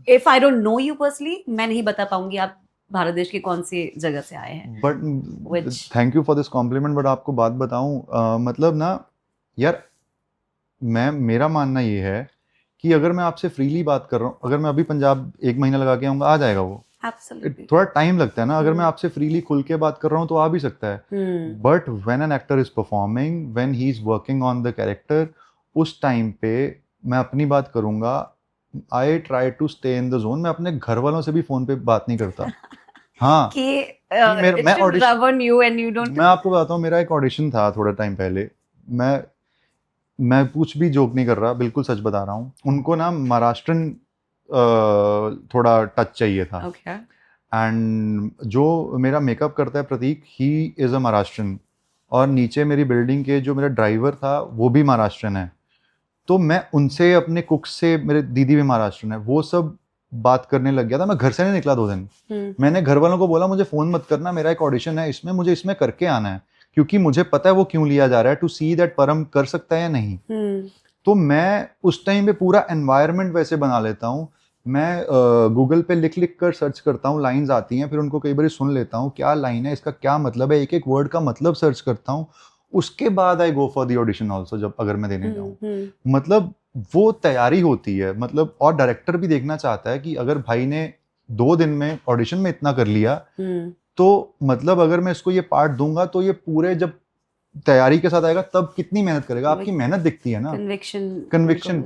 if I don't know you personally, मैं नहीं बता पाऊंगी आप भारत देश के कौन सी जगह से आए हैं. But thank you for this complement. But आपको बात बताऊं, मतलब ना यार, मेरा मानना ये है कि अगर मैं आपसे फ्रीली बात कर रहा हूँ, अगर मैं अभी पंजाब 1 महीना लगा के आऊंगा, आ जाएगा वो. थोड़ा टाइम लगता है ना. अगर मैं आपसे फ्रीली खुल के बात कर रहा हूँ तो आ भी सकता है. But when an actor is performing, when he is working on the character, उस टाइम पे मैं अपनी बात करूंगा. I try to stay in the zone. मैं अपने घर वालों से भी फोन पे बात नहीं करता. हाँ, मैं आपको बताता हूँ, मेरा एक ऑडिशन था थोड़ा टाइम पहले. मैं कुछ भी जोक नहीं कर रहा, बिल्कुल सच बता रहा हूँ. उनको ना महाराष्ट्रन थोड़ा टच चाहिए था. एंड जो मेरा मेकअप करता है प्रतीक, ही इज अ महाराष्ट्रन, और नीचे मेरी बिल्डिंग के जो मेरा ड्राइवर था वो भी महाराष्ट्रन है. तो मैं उनसे, अपने कुक से, मेरे दीदी भी महाराष्ट्रन है, वो सब बात करने लग गया था. मैं घर से नहीं निकला 2 दिन. मैंने घर वालों को बोला मुझे फोन मत करना, मेरा एक ऑडिशन है, इसमें मुझे इसमें करके आना है, क्योंकि मुझे पता है वो क्यों लिया जा रहा है, टू सी दैट परम कर सकता है या नहीं. तो मैं उस टाइम पे पूरा एनवायरनमेंट वैसे बना लेता हूँ. मैं गूगल पे लिख कर सर्च करता हूँ, लाइंस आती हैं, फिर उनको कई बार सुन लेता हूँ, क्या लाइन है, इसका क्या मतलब है, एक एक वर्ड का मतलब सर्च करता हूँ. उसके बाद I go for the audition also, जब अगर मैं देने जाऊँ. मतलब वो तैयारी होती है, मतलब, और डायरेक्टर भी देखना चाहता है कि अगर भाई ने 2 दिन में ऑडिशन में इतना कर लिया, तो मतलब अगर मैं इसको ये पार्ट दूंगा तो ये पूरे जब तैयारी के साथ आएगा तब कितनी मेहनत करेगा. आपकी मेहनत दिखती है ना, कन्विक्शन.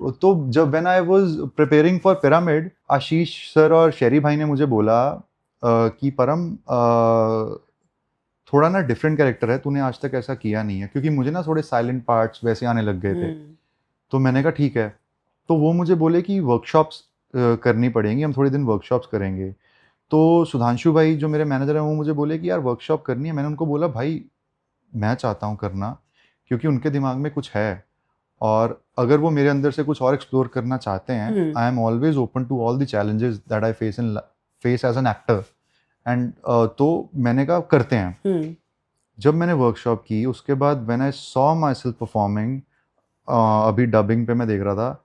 तो जब when I was preparing for pyramid, Ashish sir और शेरी भाई ने मुझे बोला कि परम, थोड़ा ना डिफरेंट कैरेक्टर है, तूने आज तक ऐसा किया नहीं है, क्योंकि मुझे ना थोड़े साइलेंट पार्ट्स वैसे आने लग गए थे. तो मैंने कहा ठीक है. तो वो मुझे बोले कि वर्कशॉप्स करनी पड़ेंगी, हम थोड़े दिन वर्कशॉप्स करेंगे. तो सुधांशु भाई जो मेरे मैनेजर हैं, वो मुझे बोले कि यार वर्कशॉप करनी है. मैंने उनको बोला भाई मैं चाहता हूँ करना, क्योंकि उनके दिमाग में कुछ है, और अगर वो मेरे अंदर से कुछ और एक्सप्लोर करना चाहते हैं, I am always open to all the challenges that I face as an actor. And तो मैंने कहा करते हैं. जब मैंने वर्कशॉप की, उसके बाद when I saw my self performing, अभी डबिंग पे मैं देख रहा था,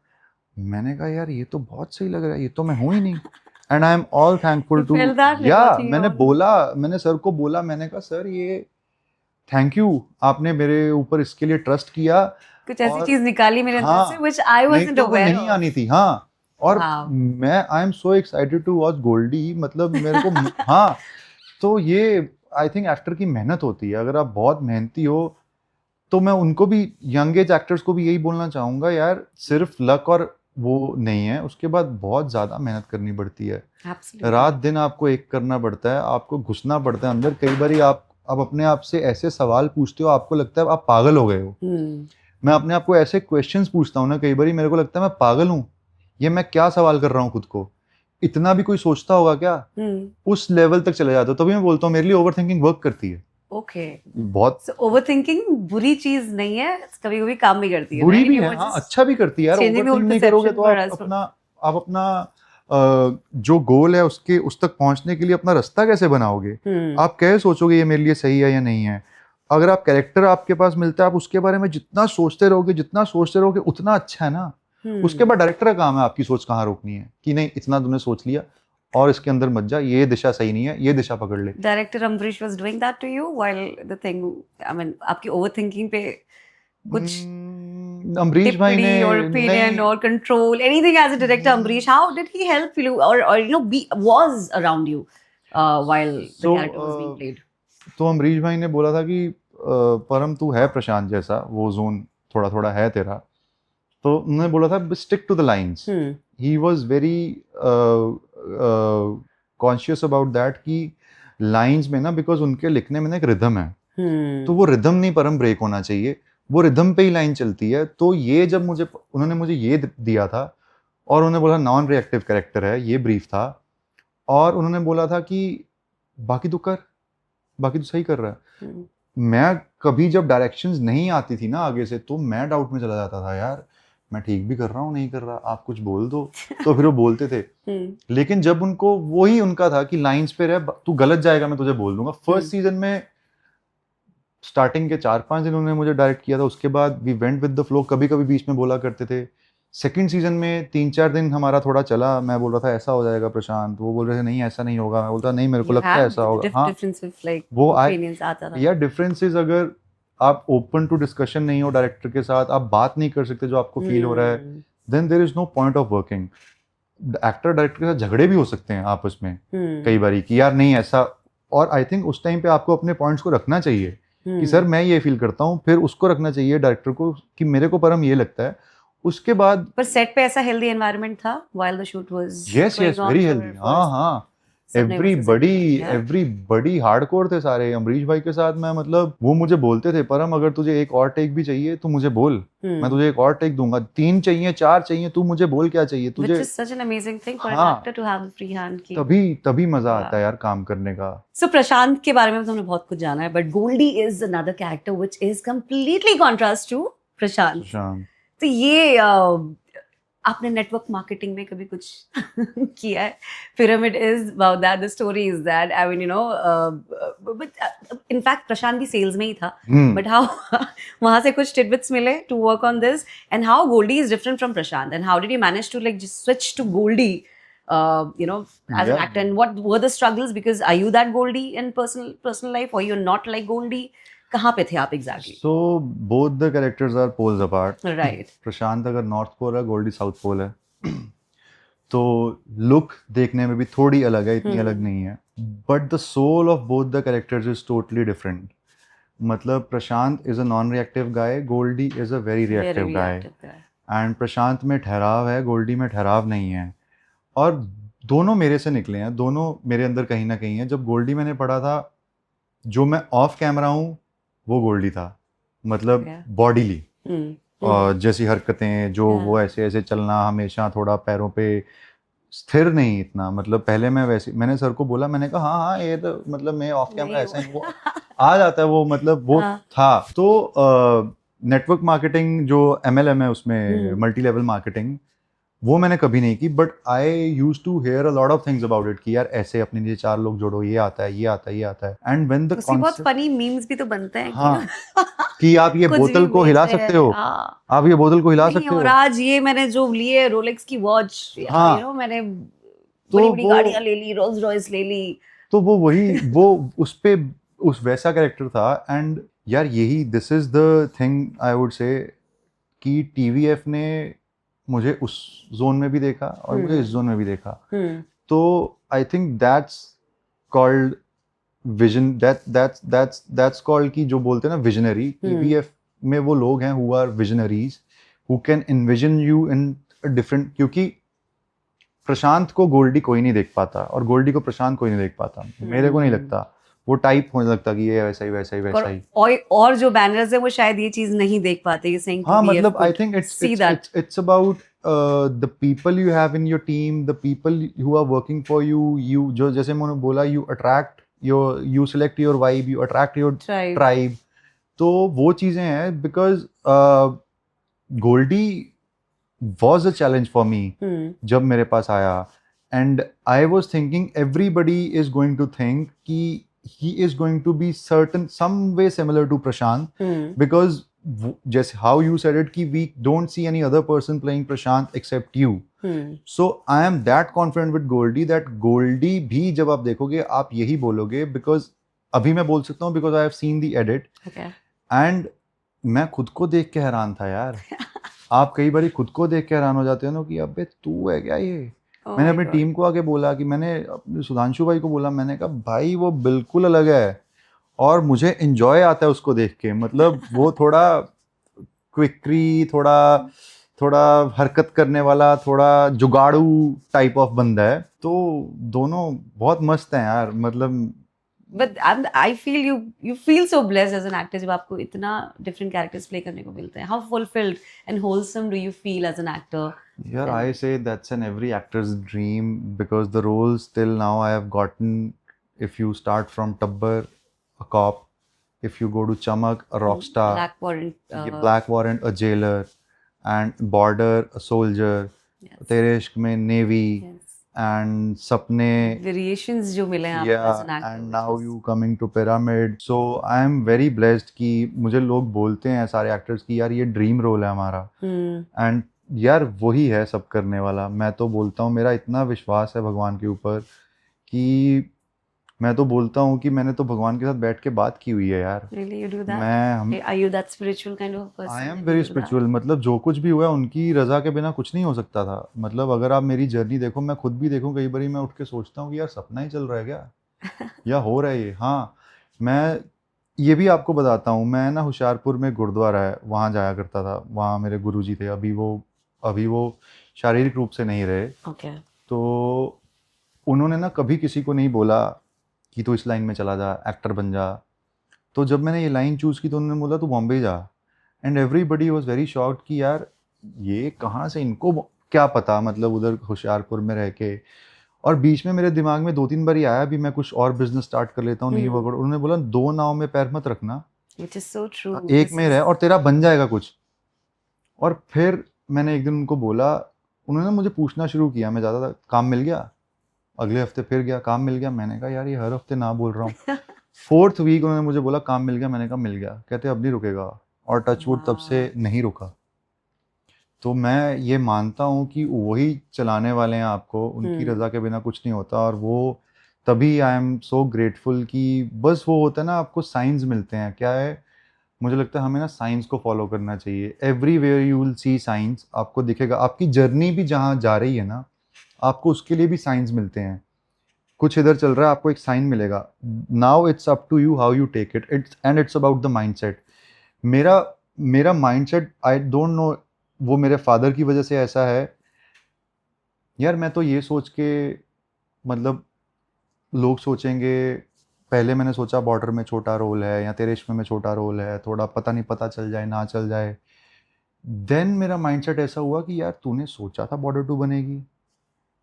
मैंने कहा यार ये तो बहुत सही लग रहा है, ये तो मैं हूँ ही नहीं. And I am all thankful to, या मैंने सर को बोला, मैंने कहा सर ये थैंक यू, आपने मेरे ऊपर इसके लिए ट्रस्ट किया। कुछ ऐसी और चीज निकाली मेरे अंदर हाँ, से व्हिच आई नहीं वाजंट तो वो अवेयर नहीं आनी थी। हाँ, और Wow. मैं I am so excited to watch Goldie, मतलब मेरे को हाँ, तो ये आई थिंक एक्टर की मेहनत होती है। अगर आप बहुत मेहनती हो तो मैं उनको भी, यंग एज एक्टर्स को भी यही बोलना चाहूंगा यार, सिर्फ लक और वो नहीं है, उसके बाद बहुत ज्यादा मेहनत करनी पड़ती है। Absolutely. रात दिन आपको एक करना पड़ता है, आपको घुसना पड़ता है अंदर। कई बार आप अपने आप से ऐसे सवाल पूछते हो, आपको लगता है आप पागल हो गए हो। मैं अपने आप को ऐसे क्वेश्चंस पूछता हूँ ना, कई बार मेरे को लगता है मैं पागल हूँ, ये मैं क्या सवाल कर रहा हूँ खुद को, इतना भी कोई सोचता होगा क्या? उस लेवल तक चले जाते हो। तभी मैं बोलता हूँ मेरे लिए ओवर थिंकिंग वर्क करती है। ओके, बहुत सो ओवरथिंकिंग बुरी चीज नहीं है, कभी-कभी काम भी करती है, बुरी right? भी You है, were हाँ, just अच्छा भी करती है यार। changing the over whole think नहीं करोगे perception तो for आप us. अपना जो गोल है उसके उस तक पहुंचने के लिए अपना रास्ता कैसे बनाओगे? आप कैसे सोचोगे ये मेरे लिए सही है या नहीं है? अगर आप कैरेक्टर आपके पास मिलता है, आप उसके बारे में जितना सोचते रहोगे उतना अच्छा है ना। उसके बाद डायरेक्टर का काम है आपकी सोच कहाँ रोकनी है, कि नहीं इतना तुमने सोच लिया और इसके अंदर मत जा, ये दिशा सही नहीं है, ये दिशा पकड़ ले। Director Ambrish was doing that to you while the thing, I mean आपकी ओवरथिंकिंग पे कुछ अम्बरीश भाई ने टिप्पणी और ओपिनियन नहीं, और control, anything as a director Ambarish, how did he help you और you know be was around you while the So, character was being played? तो अम्बरीश भाई ने बोला था कि परम तू है प्रशांत जैसा, वो जोन थोड़ा थोड़ा है तेरा। तो उन्होंने बोला था stick to the lines. He was very conscious about that कि लाइंस में ना, बिकॉज उनके लिखने में ना एक रिदम है, तो वो रिदम नहीं परम ब्रेक होना चाहिए, वो रिदम पे ही लाइन चलती है। तो ये जब उन्होंने मुझे ये दिया था, और उन्होंने बोला नॉन रिएक्टिव कैरेक्टर है, ये ब्रीफ था, और उन्होंने बोला था कि बाकी तो कर, बाकी तो सही कर रहा है। मैं कभी जब डायरेक्शंस नहीं आती थी ना आगे से, तो मैं डाउट में चला जाता था यार, मैं ठीक भी कर रहा हूँ नहीं कर रहा, आप कुछ बोल दो। तो फिर वो बोलते थे। लेकिन जब उनको वही उनका था कि लाइंस पे रह, तू गलत जाएगा मैं तुझे बोल दूंगा। फर्स्ट सीजन में स्टार्टिंग के 4-5 दिन उन्होंने मुझे डायरेक्ट किया था, उसके बाद we went with the flow, कभी कभी बीच में बोला करते थे। सेकंड सीजन में 3-4 दिन हमारा थोड़ा चला, मैं बोल रहा था ऐसा हो जाएगा प्रशांत, वो बोल रहे थे नहीं ऐसा नहीं होगा, मैं बोलता नहीं मेरे को लगता है ऐसा होगा। हाँ, वो यार डिफरेंसेस, अगर आप ओपन टू डिस्कशन नहीं हो डायरेक्टर के साथ, आप बात नहीं कर सकते जो आपको फील हो रहा है, then there is no point of working. Actor director के साथ झगड़े भी हो सकते हैं आपस में कई बार कि यार नहीं ऐसा, और आई थिंक उस टाइम पे आपको अपने पॉइंट्स को रखना चाहिए कि सर मैं ये फील करता हूँ, फिर उसको रखना चाहिए डायरेक्टर को कि मेरे को परम ये लगता है। उसके बाद पर सेट पे ऐसा हेल्दी एनवायरनमेंट था while the shoot was yes very healthy. हाँ हाँ, एवरीबडी हार्डकोर थे सारे। अम्बरीश भाई के साथ मैं, मतलब वो मुझे बोलते थे परम अगर तुझे एक और टेक भी चाहिए तो मुझे बोल, मैं तुझे एक और टेक दूंगा, 3 चाहिए 4 चाहिए, तू मुझे बोल क्या चाहिए तुझे। Which is such an amazing thing for an actor to have a free hand की। तभी मजा आता है यार काम करने का। So प्रशांत के बारे में तुमने बहुत कुछ जाना है, but Goldie is another character which is completely contrast to प्रशांत। तो ये आपने नेटवर्क मार्केटिंग में कभी कुछ किया है? Pyramid is about that, the story is that, I mean you know, but in fact Prashant भी सेल्स में ही था, बट हाउ वहां से कुछ टिडबिट्स मिले to work on this, and how Goldie is different from Prashant, and how did you manage to like just switch to Goldie you know as an actor, and what were the struggles, because are you that Goldie in personal life, or you're not like Goldie? कहाँ पे थे आप exactly? So both the characters are poles apart. Right. प्रशांत अगर north pole है, Goldy south pole है। तो look देखने में भी थोड़ी अलग है, इतनी अलग नहीं है, but the soul of both the characters is totally different. मतलब Prashant is a non reactive guy, Goldie is a very reactive guy, and Prashant में ठहराव है, गोल्डी में ठहराव नहीं है। और दोनों मेरे से निकले हैं, दोनों मेरे अंदर कहीं ना कहीं है। जब गोल्डी मैंने पढ़ा था, जो मैं ऑफ कैमरा हूँ वो गोल्डी था, मतलब बॉडीली, और जैसी हरकतें जो वो ऐसे ऐसे चलना, हमेशा थोड़ा पैरों पे स्थिर नहीं इतना। मतलब पहले मैं वैसे, मैंने सर को बोला, मैंने कहा हाँ ये तो मतलब मैं ऑफ कैमरा ऐसा ही, वो आ जाता है वो, मतलब वो था। तो नेटवर्क मार्केटिंग जो MLM है उसमें, मल्टी लेवल मार्केटिंग, वो मैंने कभी नहीं की, but I use to hear a lot of things about it कि यार ऐसे अपने लिए 4 लोग जोड़ो, ये आता है ये आता है ये आता है। एंड व्हेन द कॉन्सेप्ट, बहुत फनी मीम्स भी तो बनते हैं। हाँ, कि आप ये बोतल को हिला सकते हो, आप ये बोतल को हिला सकते हो, और आज ये मैंने जो लिए रोलेक्स की वॉच, यू नो मैंने बड़ी बड़ी गाड़ियां ले ली, रोल्स रॉयस ले ली, तो वो वही वो उस पे उस वैसा कैरेक्टर था। एंड यार यही this is the thing I would say कि टीवीएफ ने मुझे उस जोन में भी देखा और मुझे इस जोन में भी देखा. तो I think that's called vision. That's called कि जो बोलते हैं ना विजनरी. टीवीएफ में वो लोग हैं who are visionaries, who can envision you in different. क्योंकि प्रशांत को गोल्डी कोई नहीं देख पाता और गोल्डी को प्रशांत कोई नहीं देख पाता. मेरे को नहीं लगता वो टाइप होने लगता कि ये वैसा ही वैसा ही वैसा ही. और जो बैनर्स है वो शायद ये चीज नहीं देख पाते. यू सेइंग हाँ मतलब I think it's about the people you have in your team, the people who are working for you जो जैसे मैंने बोला you attract you select your vibe, you attract your tribe. तो वो चीजें हैं because Goldie was a challenge for me जब मेरे पास आया. And I was thinking everybody is going to think कि he is going to be certain some way similar to Prashant because just how you said it कि we don't see any other person playing Prashant except you. So I am that confident with Goldie that Goldie भी जब आप देखोगे आप यही बोलोगे because अभी मैं बोल सकता हूँ because I have seen the edit. Okay. And मैं खुद को देख के हैरान था यार. आप कई बार खुद को देख के हैरान हो जाते हो ना कि अबे तू है क्या ये. मैंने अपनी टीम को आके बोला कि मैंने अपने सुधांशु भाई को बोला, मैंने कहा भाई वो बिल्कुल अलग है और मुझे एंजॉय आता है उसको देख के. मतलब वो थोड़ा क्विकरी, थोड़ा हरकत करने वाला, थोड़ा जुगाड़ू टाइप ऑफ बंदा है. तो दोनों बहुत मस्त हैं यार. मतलब But I feel you feel so blessed as an actor जब आपको इतना different characters play करने को मिलते हैं. How fulfilled and wholesome do you feel as an actor? Yeah, I say that's an every actor's dream because the roles till now I have gotten, if you start from Tabbar, a cop, if you go to Chamak, a rock star, Black Warrant, a jailer, and Border, a soldier, Tere Ishq mein Navy. Yes. And sapne variations जो मिले हैं आपको as an actor. And now you coming to Pyramid. So I am very blessed कि मुझे लोग बोलते हैं सारे एक्टर्स कि यार ये ड्रीम रोल है हमारा. And यार वही है सब करने वाला. मैं तो बोलता हूँ मेरा इतना विश्वास है भगवान के ऊपर कि मैं तो बोलता हूँ कि मैंने तो भगवान के साथ बैठ के बात की हुई है यार. Really, you do that? Are you that spiritual kind of person? I am very spiritual. मतलब जो कुछ भी हुआ उनकी रजा के बिना कुछ नहीं हो सकता था. मतलब अगर आप मेरी जर्नी देखो, मैं खुद भी देखूं, कई बार मैं उठ के सोचता हूँ कि यार सपना ही चल रहा है क्या या हो रहा है ये. हाँ मैं ये भी आपको बताता हूँ, मैं ना होशियारपुर में गुरुद्वारा है वहाँ जाया करता था. वहाँ मेरे गुरुजी थे. अभी वो शारीरिक रूप से नहीं रहे. Okay. तो उन्होंने ना कभी किसी को नहीं बोला कि तू इस लाइन में चला जा, एक्टर बन जा. तो जब मैंने ये लाइन चूज़ की तो उन्होंने बोला तू बॉम्बे जा. And everybody was very shocked कि यार ये कहाँ से, इनको क्या पता. मतलब उधर होशियारपुर में रह के. और बीच में मेरे दिमाग में 2-3 बार ही आया भी मैं कुछ और बिजनेस स्टार्ट कर लेता हूँ. नहीं होगा. उन्होंने बोला 2 नाव में पैर मत रखना, Which is so true. एक में रह और तेरा बन जाएगा कुछ. और फिर मैंने एक दिन उनको बोला, उन्होंने मुझे पूछना शुरू किया. मैं ज़्यादा था, काम मिल गया. अगले हफ्ते फिर गया, काम मिल गया. मैंने कहा यार ये हर हफ्ते ना बोल रहा हूँ. 4th वीक उन्होंने मुझे बोला काम मिल गया. मैंने कहा मिल गया. कहते अब नहीं रुकेगा. और टचवुड तब से नहीं रुका. तो मैं ये मानता हूँ कि वही चलाने वाले हैं आपको. उनकी रजा के बिना कुछ नहीं होता. और वो तभी आई एम सो ग्रेटफुल कि बस वो होता है ना, आपको साइंस मिलते हैं. क्या है, मुझे लगता है हमें ना साइंस को फॉलो करना चाहिए. Everywhere you will see science. आपको दिखेगा, आपकी जर्नी भी जहाँ जा रही है ना, आपको उसके लिए भी साइंस मिलते हैं. कुछ इधर चल रहा है, आपको एक साइन मिलेगा. Now it's up to you how you take it. It's about the mindset. मेरा माइंडसेट आई डोंट नो, वो मेरे फादर की वजह से ऐसा है यार. मैं तो ये सोच के, मतलब लोग सोचेंगे, पहले मैंने सोचा बॉर्डर में छोटा रोल है या तेरे इश्क में छोटा रोल है, थोड़ा पता नहीं, पता चल जाए ना चल जाए. देन मेरा माइंडसेट ऐसा हुआ कि यार तूने सोचा था बॉर्डर 2 बनेगी,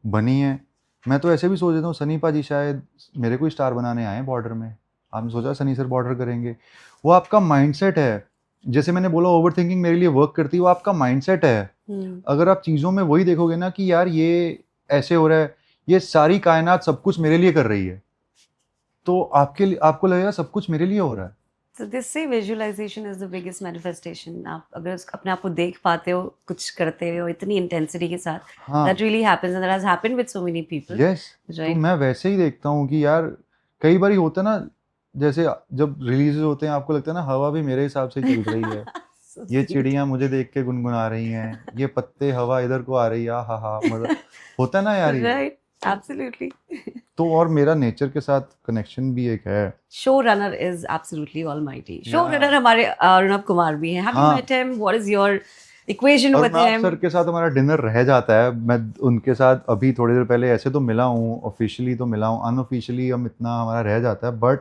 बनी है. मैं तो ऐसे भी सोच देता हूँ सनी पाजी शायद मेरे को स्टार बनाने आए हैं बॉर्डर में. आपने सोचा सनी सर बॉर्डर करेंगे. वो आपका माइंडसेट है. जैसे मैंने बोला ओवर थिंकिंग मेरे लिए वर्क करती है, वो आपका माइंडसेट है. अगर आप चीज़ों में वही देखोगे ना कि यार ये ऐसे हो रहा है, ये सारी कायनात सब कुछ मेरे लिए कर रही है, तो आपको लगेगा सब कुछ मेरे लिए हो रहा है. So they say visualization is the biggest manifestation. आप अगर अपने आप को देख पाते हो कुछ करते हो इतनी इंटेंसिटी के साथ, that really happens and that has happened with so many people. Yes. Right? तो मैं वैसे ही देखता हूँ कि यार कई बार होता है ना, जैसे जब रिलीज होते हैं आपको लगता है ना हवा भी मेरे हिसाब से ही चल रही है, So ये sweet. चिड़ियां मुझे देख के गुनगुना रही हैं, ये पत्ते हवा इधर को आ रही है, हा हा मतलब होता है ना यार ये। Right, absolutely. तो और मेरा नेचर के साथ कनेक्शन भी एक है। Showrunner is absolutely almighty. Showrunner Yeah. हमारे अर्णब कुमार भी हैं. Have you हाँ। met him? What is your equation with Arunabh him? Sir के साथ हमारा डिनर रह जाता है, मैं उनके साथ अभी थोड़ी देर पहले ऐसे तो मिला हूँ, ऑफिशियली तो मिला हूँ, अनऑफिशियली हम इतना हमारा रह जाता है, but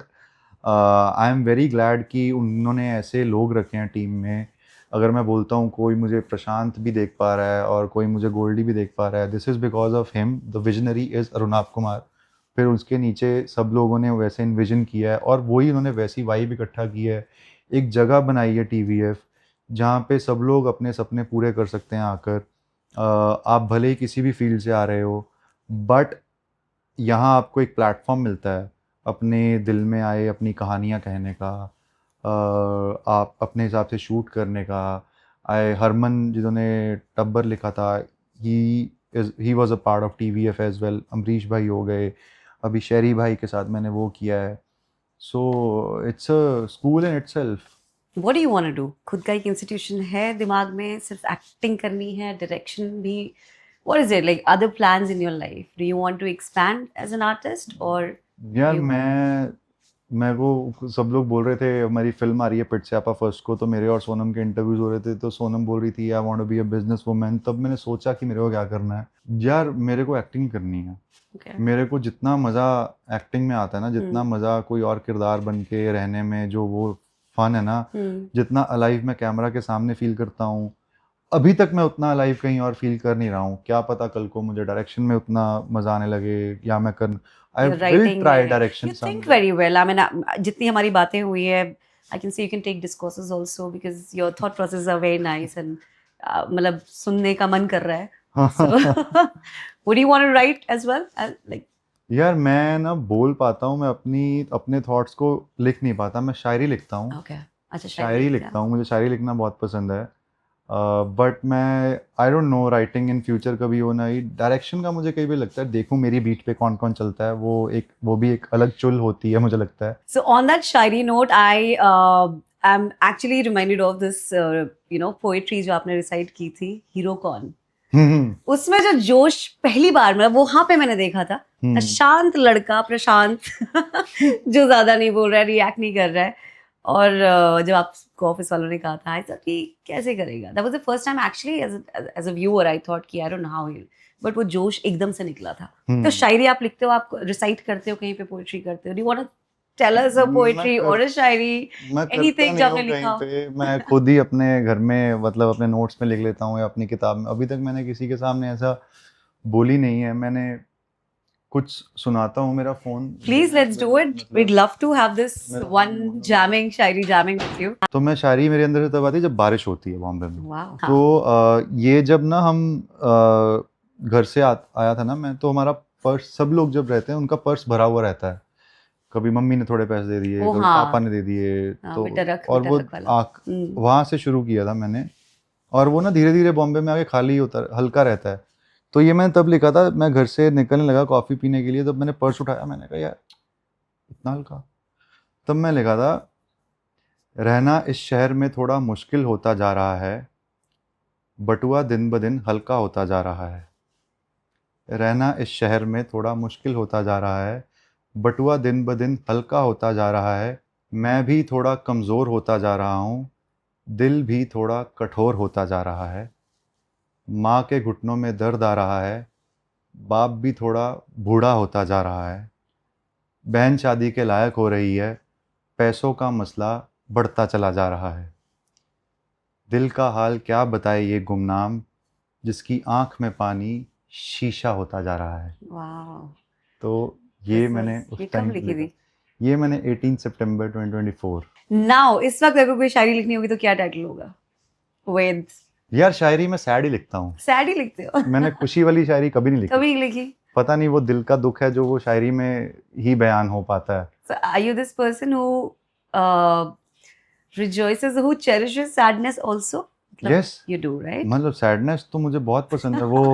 I am very glad कि उन्होंने ऐसे लोग रखे हैं टीम में। अगर मैं बोलता हूँ कोई मुझे प्रशांत भी देख पा रहा है और कोई मुझे गोल्डी भी देख पा रहा है, this is because of him, the visionary is Arunabh Kumar. फिर उसके नीचे सब लोगों ने वैसे इन्विजन किया है और वही उन्होंने वैसी वाइब इकट्ठा की है, एक जगह बनाई है TVF जहाँ पे सब लोग अपने सपने पूरे कर सकते हैं आकर। आप भले ही किसी भी फील्ड से आ रहे हो, बट यहाँ आपको एक प्लेटफॉर्म मिलता है अपने दिल में आए अपनी कहानियाँ कहने का, आप अपने हिसाब से शूट करने का। हरमन जिन्होंने टब्बर लिखा था, he was a part of TVF as well. Amrish भाई हो गए, अभी शहरी भाई के साथ मैंने वो किया है। So it's a school in itself. What do you want to do? खुद का एक इंस्टीट्यूशन है दिमाग में, सिर्फ एक्टिंग करनी है, डायरेक्शन भी? What is it like? Other plans in your life? Do you want to expand as an artist or? यार you- मैं वो सब लोग बोल रहे थे हमारी फिल्म आ रही है पिट से आपा फर्स्ट को, तो मेरे और सोनम के इंटरव्यूज हो रहे थे, तो सोनम बोल रही थी I want to be a business woman. तब मैंने सोचा कि मेरे को क्या करना है, यार मेरे को एक्टिंग करनी है। Okay. मेरे को जितना मज़ा एक्टिंग में आता है ना, जितना मज़ा कोई और किरदार बन के रहने में, जो वो फन है ना, जितना अलाइव मैं कैमरा के सामने फील करता हूँ, अभी तक मैं उतना अलाइव कहीं और फील कर नहीं रहा हूँ। क्या पता कल को मुझे डायरेक्शन में उतना मज़ा आने लगे, या मैं कर आई You're विल writing ट्राई है. Direction You think very well. I mean, जितनी हमारी बातें हुई है, I can see you can take discourses also because your thought processes are very nice and मतलब सुनने का मन कर रहा है. So, would you want to write as well? Like, यार मैं ना बोल पाता हूँ, मैं अपने थॉट्स को लिख नहीं पाता, मैं शायरी लिखता हूँ। okay. अच्छा, शायरी लिखता हूँ, मुझे शायरी लिखना बहुत पसंद है। बट मैं आई don't no writing in future कभी होना ही। डायरेक्शन का मुझे कई बार लगता है देखूं मेरी बीट पे कौन कौन चलता है, वो भी एक अलग चुल होती है मुझे लगता है। So on that Shayari note, I am actually reminded of this poetry जो आपने रिसाइट की थी, हीरो कौन। उसमें जो जोश पहली बार मतलब वहां पे मैंने देखा था, शांत लड़का प्रशांत जो ज्यादा नहीं बोल रहा है, रिएक्ट नहीं कर रहा है, और जब आपको ऑफिस वालों ने कहा था आई थॉट कि कैसे करेगा, that was the first time actually as a viewer I thought कि I don't know how he, but वो जोश एकदम से निकला था। तो शायरी आप लिखते हो, आप रिसाइट करते हो, कहीं पे पोएट्री करते हो? Do you want to tell us a poetry और अ शायरी, एनीथिंग जो आपने लिखा हो? मैं खुद ही अपने घर में मतलब अपने नोट्स में लिख लेता हूँ या अपनी किताब में। अभी तक मैंने किसी के सामने ऐसा बोली नहीं है। मैंने कुछ सुनाता हूँ, मेरा phone please let's do it, we'd love to have this one jamming, shayari jamming with you. तो मैं शायरी मेरे अंदर से तब आती है जब बारिश होती है बॉम्बे में। वाओ। तो ये जब ना हम घर से आया था ना मैं, तो हमारा पर्स, सब लोग जब रहते हैं उनका पर्स भरा हुआ रहता है, कभी मम्मी ने थोड़े पैसे दे दिए, कभी पापा ने दे दिए, तो और वो वहां से शुरू किया था मैंने, और वो ना धीरे धीरे बॉम्बे में आके खाली होता, हल्का रहता है। तो ये मैंने तब लिखा था, मैं घर से निकलने लगा कॉफ़ी पीने के लिए, तब मैंने पर्स उठाया, मैंने कहा यार इतना हल्का। तब मैं लिखा था, रहना इस शहर में थोड़ा मुश्किल होता जा रहा है, बटुआ दिन ब दिन हल्का होता जा रहा है। रहना इस शहर में थोड़ा मुश्किल होता जा रहा है, बटुआ दिन ब दिन हल्का होता जा रहा है। मैं भी थोड़ा कमज़ोर होता जा रहा हूँ, दिल भी थोड़ा कठोर होता जा रहा है। माँ के घुटनों में दर्द आ रहा है, बाप भी थोड़ा बूढ़ा होता जा रहा है। बहन शादी के लायक हो रही है, पैसों का मसला बढ़ता चला जा रहा है। दिल का हाल क्या बताए ये गुमनाम, जिसकी आंख में पानी शीशा होता जा रहा है। वाओ। तो ये मैंने उस टाइम लिखी थी, ये मैंने 18 सितंबर 2024। नाउ इस वक्त अगर कोई शायरी लिखनी होगी तो क्या टाइटल होगा? वेद। यार शायरी मैं सैड ही लिखता हूँ। सैड ही लिखते हो? मैंने खुशी वाली शायरी कभी नहीं लिखी। कभी नहीं लिखी? पता नहीं, वो दिल का दुख है जो वो शायरी में ही बयान हो पाता है। So are you this person who rejoices, who cherishes sadness also? Yes, you do, right? मतलब सैडनेस तो मुझे बहुत पसंद है। वो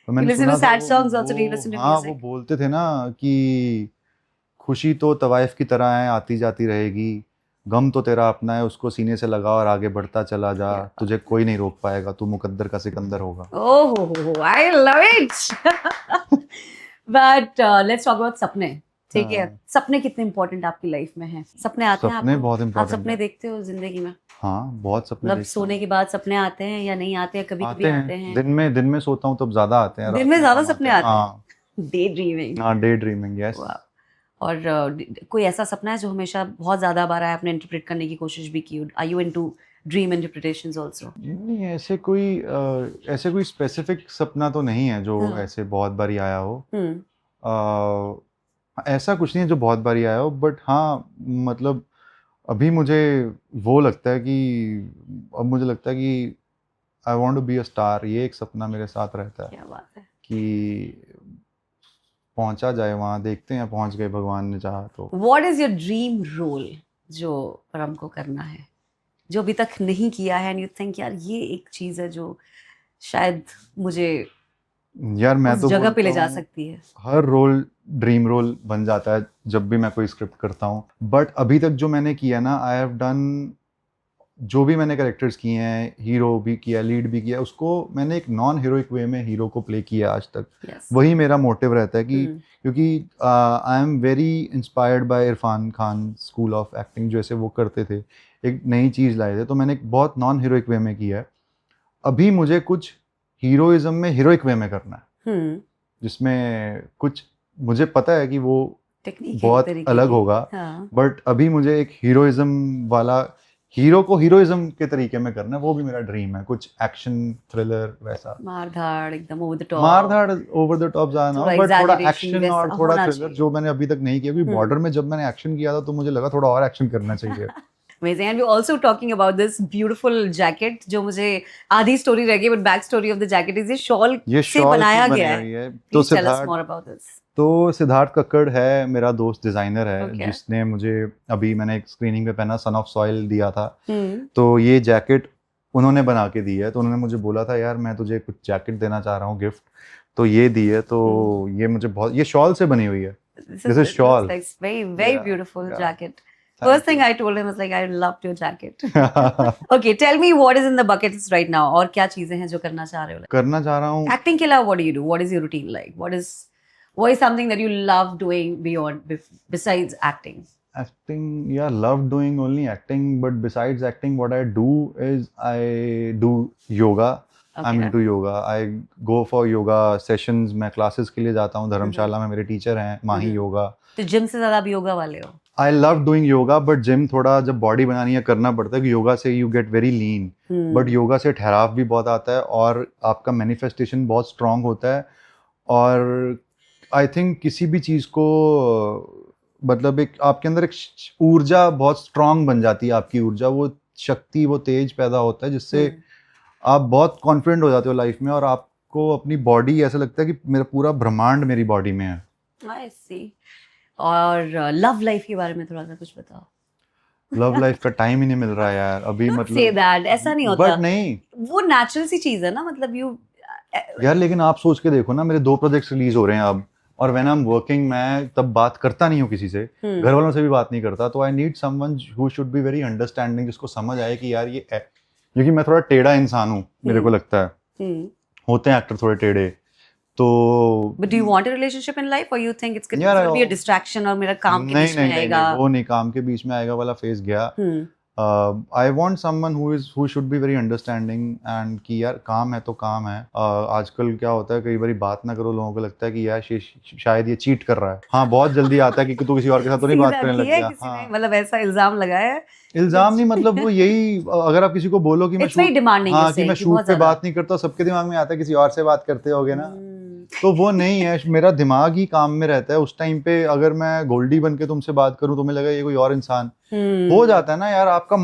मैंने you listen सुना to sad था, songs also, do you listen to हाँ music? वो बोलते थे ना कि खुशी तो तवाइफ की तरह है, आती जाती रहेगी, गम तो तेरा अपना है, उसको सीने से लगा और आगे बढ़ता चला जा, तुझे कोई नहीं रोक पाएगा, तू मुकद्दर का सिकंदर होगा। Oh I love it. But let's talk about सपने। ठीक है, सपने कितने इंपॉर्टेंट आपकी लाइफ में हैं? सपने आते हैं सपने आपको? बहुत आप इम्पोर्टेंट सपने है। देखते हो जिंदगी में? हाँ, बहुत सपने मतलब देखता सोने हूँ। के बाद सपने आते हैं या नहीं आते हैं? कभी कभी आते हैं। दिन में सोता हूँ तब ज्यादा आते हैं, दिन रात में ज्यादा कम सपने आते हैं? हाँ डे ड्रीमिंग। हाँ, डे ड्रीमिंग, यस। और कोई ऐसा सपना है जो हमेशा बहुत ज्यादा बार आपने इंटरप्रेट करने की कोशिश भी की? Are you into dream interpretations also? नहीं, ऐसे कोई स्पेसिफिक सपना तो नहीं है जो हाँ। ऐसे बहुत बारी आया हो। हम्म। ऐसा कुछ नहीं है जो बहुत बारी आया हो, बट हाँ मतलब अभी मुझे वो लगता है कि अब मुझे लगता है कि I want to be a star, ये एक सपना मेरे साथ रहता है क्या बात है। कि पहुंचा जाए वहाँ, देखते हैं पहुंच गए भगवान ने चाहा तो। What is your dream role जो परम को करना है, जो अभी तक नहीं किया है, एंड यू थिंक यार ये एक चीज है जो शायद मुझे यार मैं उस तो जगह पे ले बोलता जा हूँ, सकती है? हर रोल ड्रीम रोल बन जाता है जब भी मैं कोई स्क्रिप्ट करता हूँ, बट अभी तक जो मैंने किया ना, आई हैव डन, जो भी मैंने कैरेक्टर्स किए हैं, हीरो भी किया, लीड भी किया, उसको मैंने एक नॉन हीरोइक वे में हीरो को प्ले किया आज तक। Yes. वही मेरा मोटिव रहता है कि हम्म। क्योंकि आई am very inspired by Irfan Khan school of acting, जैसे वो करते थे, एक नई चीज़ लाए थे, तो मैंने एक बहुत नॉन हीरोइक वे में किया है। अभी मुझे कुछ हीरोइज्म में हीरोइक वे में करना है, जिसमें कुछ मुझे पता है कि वो टेक्निक बहुत अलग होगा, हाँ। बट अभी मुझे एक हीरोइज्म वाला, हीरो को हीरोइज्म के तरीके में करना है, वो भी मेरा ड्रीम है। कुछ एक्शन थ्रिलर वैसा, मार धाड़ एकदम ओवर द टॉप। मार धाड़ ओवर द टॉप ज्यादा ना हो, थोड़ा बट थोड़ा exaggeration एक्शन वैसा और थोड़ा होना थ्रिलर, चाहिए। जो मैंने अभी तक नहीं किया, क्योंकि बॉर्डर में जब मैंने एक्शन किया था तो मुझे लगा थोड़ा और एक्शन करना चाहिए। Amazing. And we're also talking about this beautiful jacket जो मुझे आधी स्टोरी रह गई, but back story of the jacket is ये शॉल ये से शॉल बनाया बनी गया हुई है। है। तो Please tell us more about this. Siddharth Kakkar है मेरा दोस्त, डिजाइनर है, Okay. जिसने मुझे अभी मैंने एक स्क्रीनिंग पे पहना सन ऑफ सॉइल दिया था, हम्म। तो ये जैकेट उन्होंने बना के दी है। तो उन्होंने मुझे बोला था यार मैं तुझे कुछ जैकेट देना चाह रहा हूँ गिफ्ट, तो ये दी है। तो ये मुझे बहुत, ये शॉल से बनी हुई है। This is shawl. Like very Yeah, beautiful yeah. jacket. Thank First thing you. I told him was like I loved your jacket. Okay, tell me what is in the bucket list right now, और क्या चीजें हैं जो करना चाह रहे हो? करना चाह रहा हूँ। Acting के अलावा what do you do? What is your routine like? What is something that you love doing besides acting? Acting, yeah, love doing only acting, but besides acting, what I do is I do yoga. I'm Okay. into yoga. I go for yoga sessions. मैं classes के लिए जाता हूँ, धर्मशाला में मेरे teacher हैं, माही योगा। तो gym से ज्यादा आप योगा वाले हो? I love doing yoga, but gym थोड़ा जब बॉडी बनानी है करना पड़ता है, कि योगा से you get very lean, but yoga से ठहराव भी बहुत आता है और आपका मैनिफेस्टेशन बहुत स्ट्रांग होता है। और आई थिंक किसी भी चीज़ को मतलब एक आपके अंदर एक ऊर्जा बहुत स्ट्रांग बन जाती है, आपकी ऊर्जा, वो शक्ति, वो तेज पैदा होता है, जिससे आप बहुत कॉन्फिडेंट हो जाते हो लाइफ में, और आपको अपनी बॉडी ऐसा लगता है कि मेरा पूरा ब्रह्मांड मेरी बॉडी में है। I see. और लव लाइफ के बारे में थोड़ा सा कुछ बताओ। लव लाइफ का टाइम ही नहीं मिल रहा यार अभी, Don't मतलब say that, ऐसा नहीं होता। बट नहीं वो नेचुरल सी चीज है ना, मतलब यू यार, लेकिन आप सोच के देखो ना, मेरे 2 प्रोजेक्ट्स रिलीज हो रहे हैं अब, और व्हेन आई एम वर्किंग मैं तब बात करता नहीं हूँ किसी से, घर वालों से भी बात नहीं करता, तो I need someone who should be very understanding, जिसको समझ आए कि यार ये, क्योंकि मैं थोड़ा टेढ़ा इंसान हूँ, मेरे को लगता है, होते हैं एक्टर थोड़े टेढ़े, तो But do you want a relationship in life or you think it's यार, going to be a distraction और मेरा काम के बीच में आएगा? नहीं, वो नहीं, काम के बीच में आएगा वाला फेज गया। I want someone who should be very understanding, and कि यार काम है तो काम है। आजकल क्या होता है, कई बार बात ना करो, लोगों को लगता है कि यार शायद ये चीट कर रहा है। हाँ, बहुत जल्दी आता है कि तू किसी और के साथ तो नहीं बात करने लग गया। हाँ, मतलब ऐसा इल्जाम लगाया है? इल्जाम नहीं, मतलब वो यही, अगर आप किसी को बोलो कि मैं शूट पे बात नहीं करता, सबके दिमाग में आता है किसी और से बात करते होगे ना, तो वो नहीं है। मेरा दिमाग ही काम में रहता है उस टाइम पे। अगर मैं गोल्डी बन के तुमसे बात करूं तो तुम्हें लगा ये कोई और इंसान हो जाता है ना यार, आपका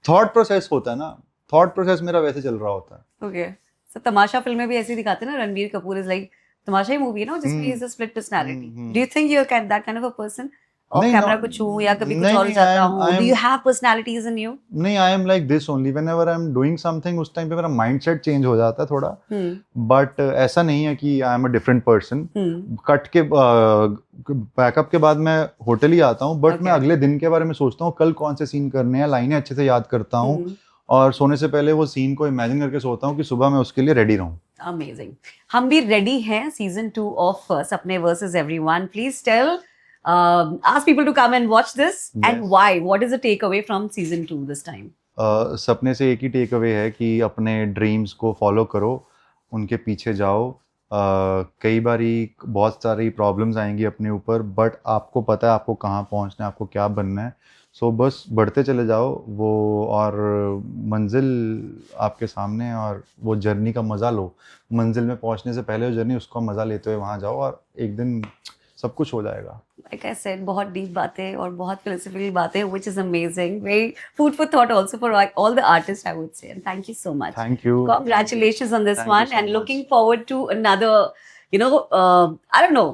थॉट प्रोसेस होता है ना, थॉट प्रोसेस मेरा वैसे चल रहा होता है। ओके, सो तमाशा फिल्म में भी ऐसे दिखाते हैं ना, रणबीर कपूर इज लाइक, तमाशा ही मूवी है ना जिसमें is a split personality. Do you think you are that kind of a person? Off नहीं, कैमरा no, कुछ हूँ या कभी कुछ नहीं, और नहीं, चाहता I am- हूँ? I do am- you have personalities in you? नहीं, I am like this only whenever I am doing something, उस टाइम पे मेरा माइंडसेट चेंज हो जाता है थोड़ा, बट ऐसा नहीं है कि आई am a different person. Cut के बैकअप के बाद मैं होटल ही आता हूँ, बट मैं Okay. अगले दिन के बारे में सोचता हूँ, कल कौन से सीन करने हैं, लाइनें अच्छे से याद करता हूँ, और सोने से पहले वो सीन को इमेजिन करके सोता हूँ कि सुबह मैं उसके लिए रेडी रहूँ। अमेजिंग। हम भी रेडी हैं season 2 of Sapne versus everyone. Please tell ask people to come and watch this and Yes. why. What is the takeaway from season 2 this time? सपने से एक ही टेक अवे है कि अपने ड्रीम्स को फॉलो करो, उनके पीछे जाओ। कई बारी बहुत सारी प्रॉब्लम्स आएंगी अपने ऊपर, बट आपको पता है आपको कहाँ पहुँचना है, आपको क्या बनना है, सो बस बढ़ते चले जाओ वो, और मंजिल आपके सामने है, और वो जर्नी का मज़ा लो। मंजिल में पहुँचने से पहले वो जर्नी, उसका मज़ा लेते हुए वहाँ जाओ, और एक दिन सब कुछ हो जाएगा। Like I said, बहुत डीप बातें और बहुत philosophical बातें, which is amazing. Very food for thought also for all the artists, I would say. And thank you so much. Thank you. Congratulations on this Thank you one, so and much. looking forward to another. I don't know.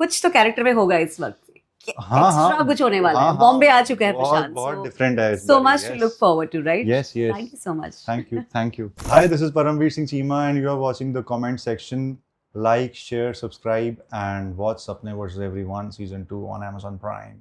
कुछ तो character में होगा इस वक्त. Extra कुछ होने वाला है. बॉम्बे आ चुका है प्रशांत. बहुत डिफरेंट है इस So बारी, much to yes. look forward to, right? Yes, yes. Thank you so much. Thank you. Hi, this is Paramveer Singh Cheema, and you are watching the comment section. Like, share, subscribe, and watch Sapne vs. Everyone Season 2 on Amazon Prime.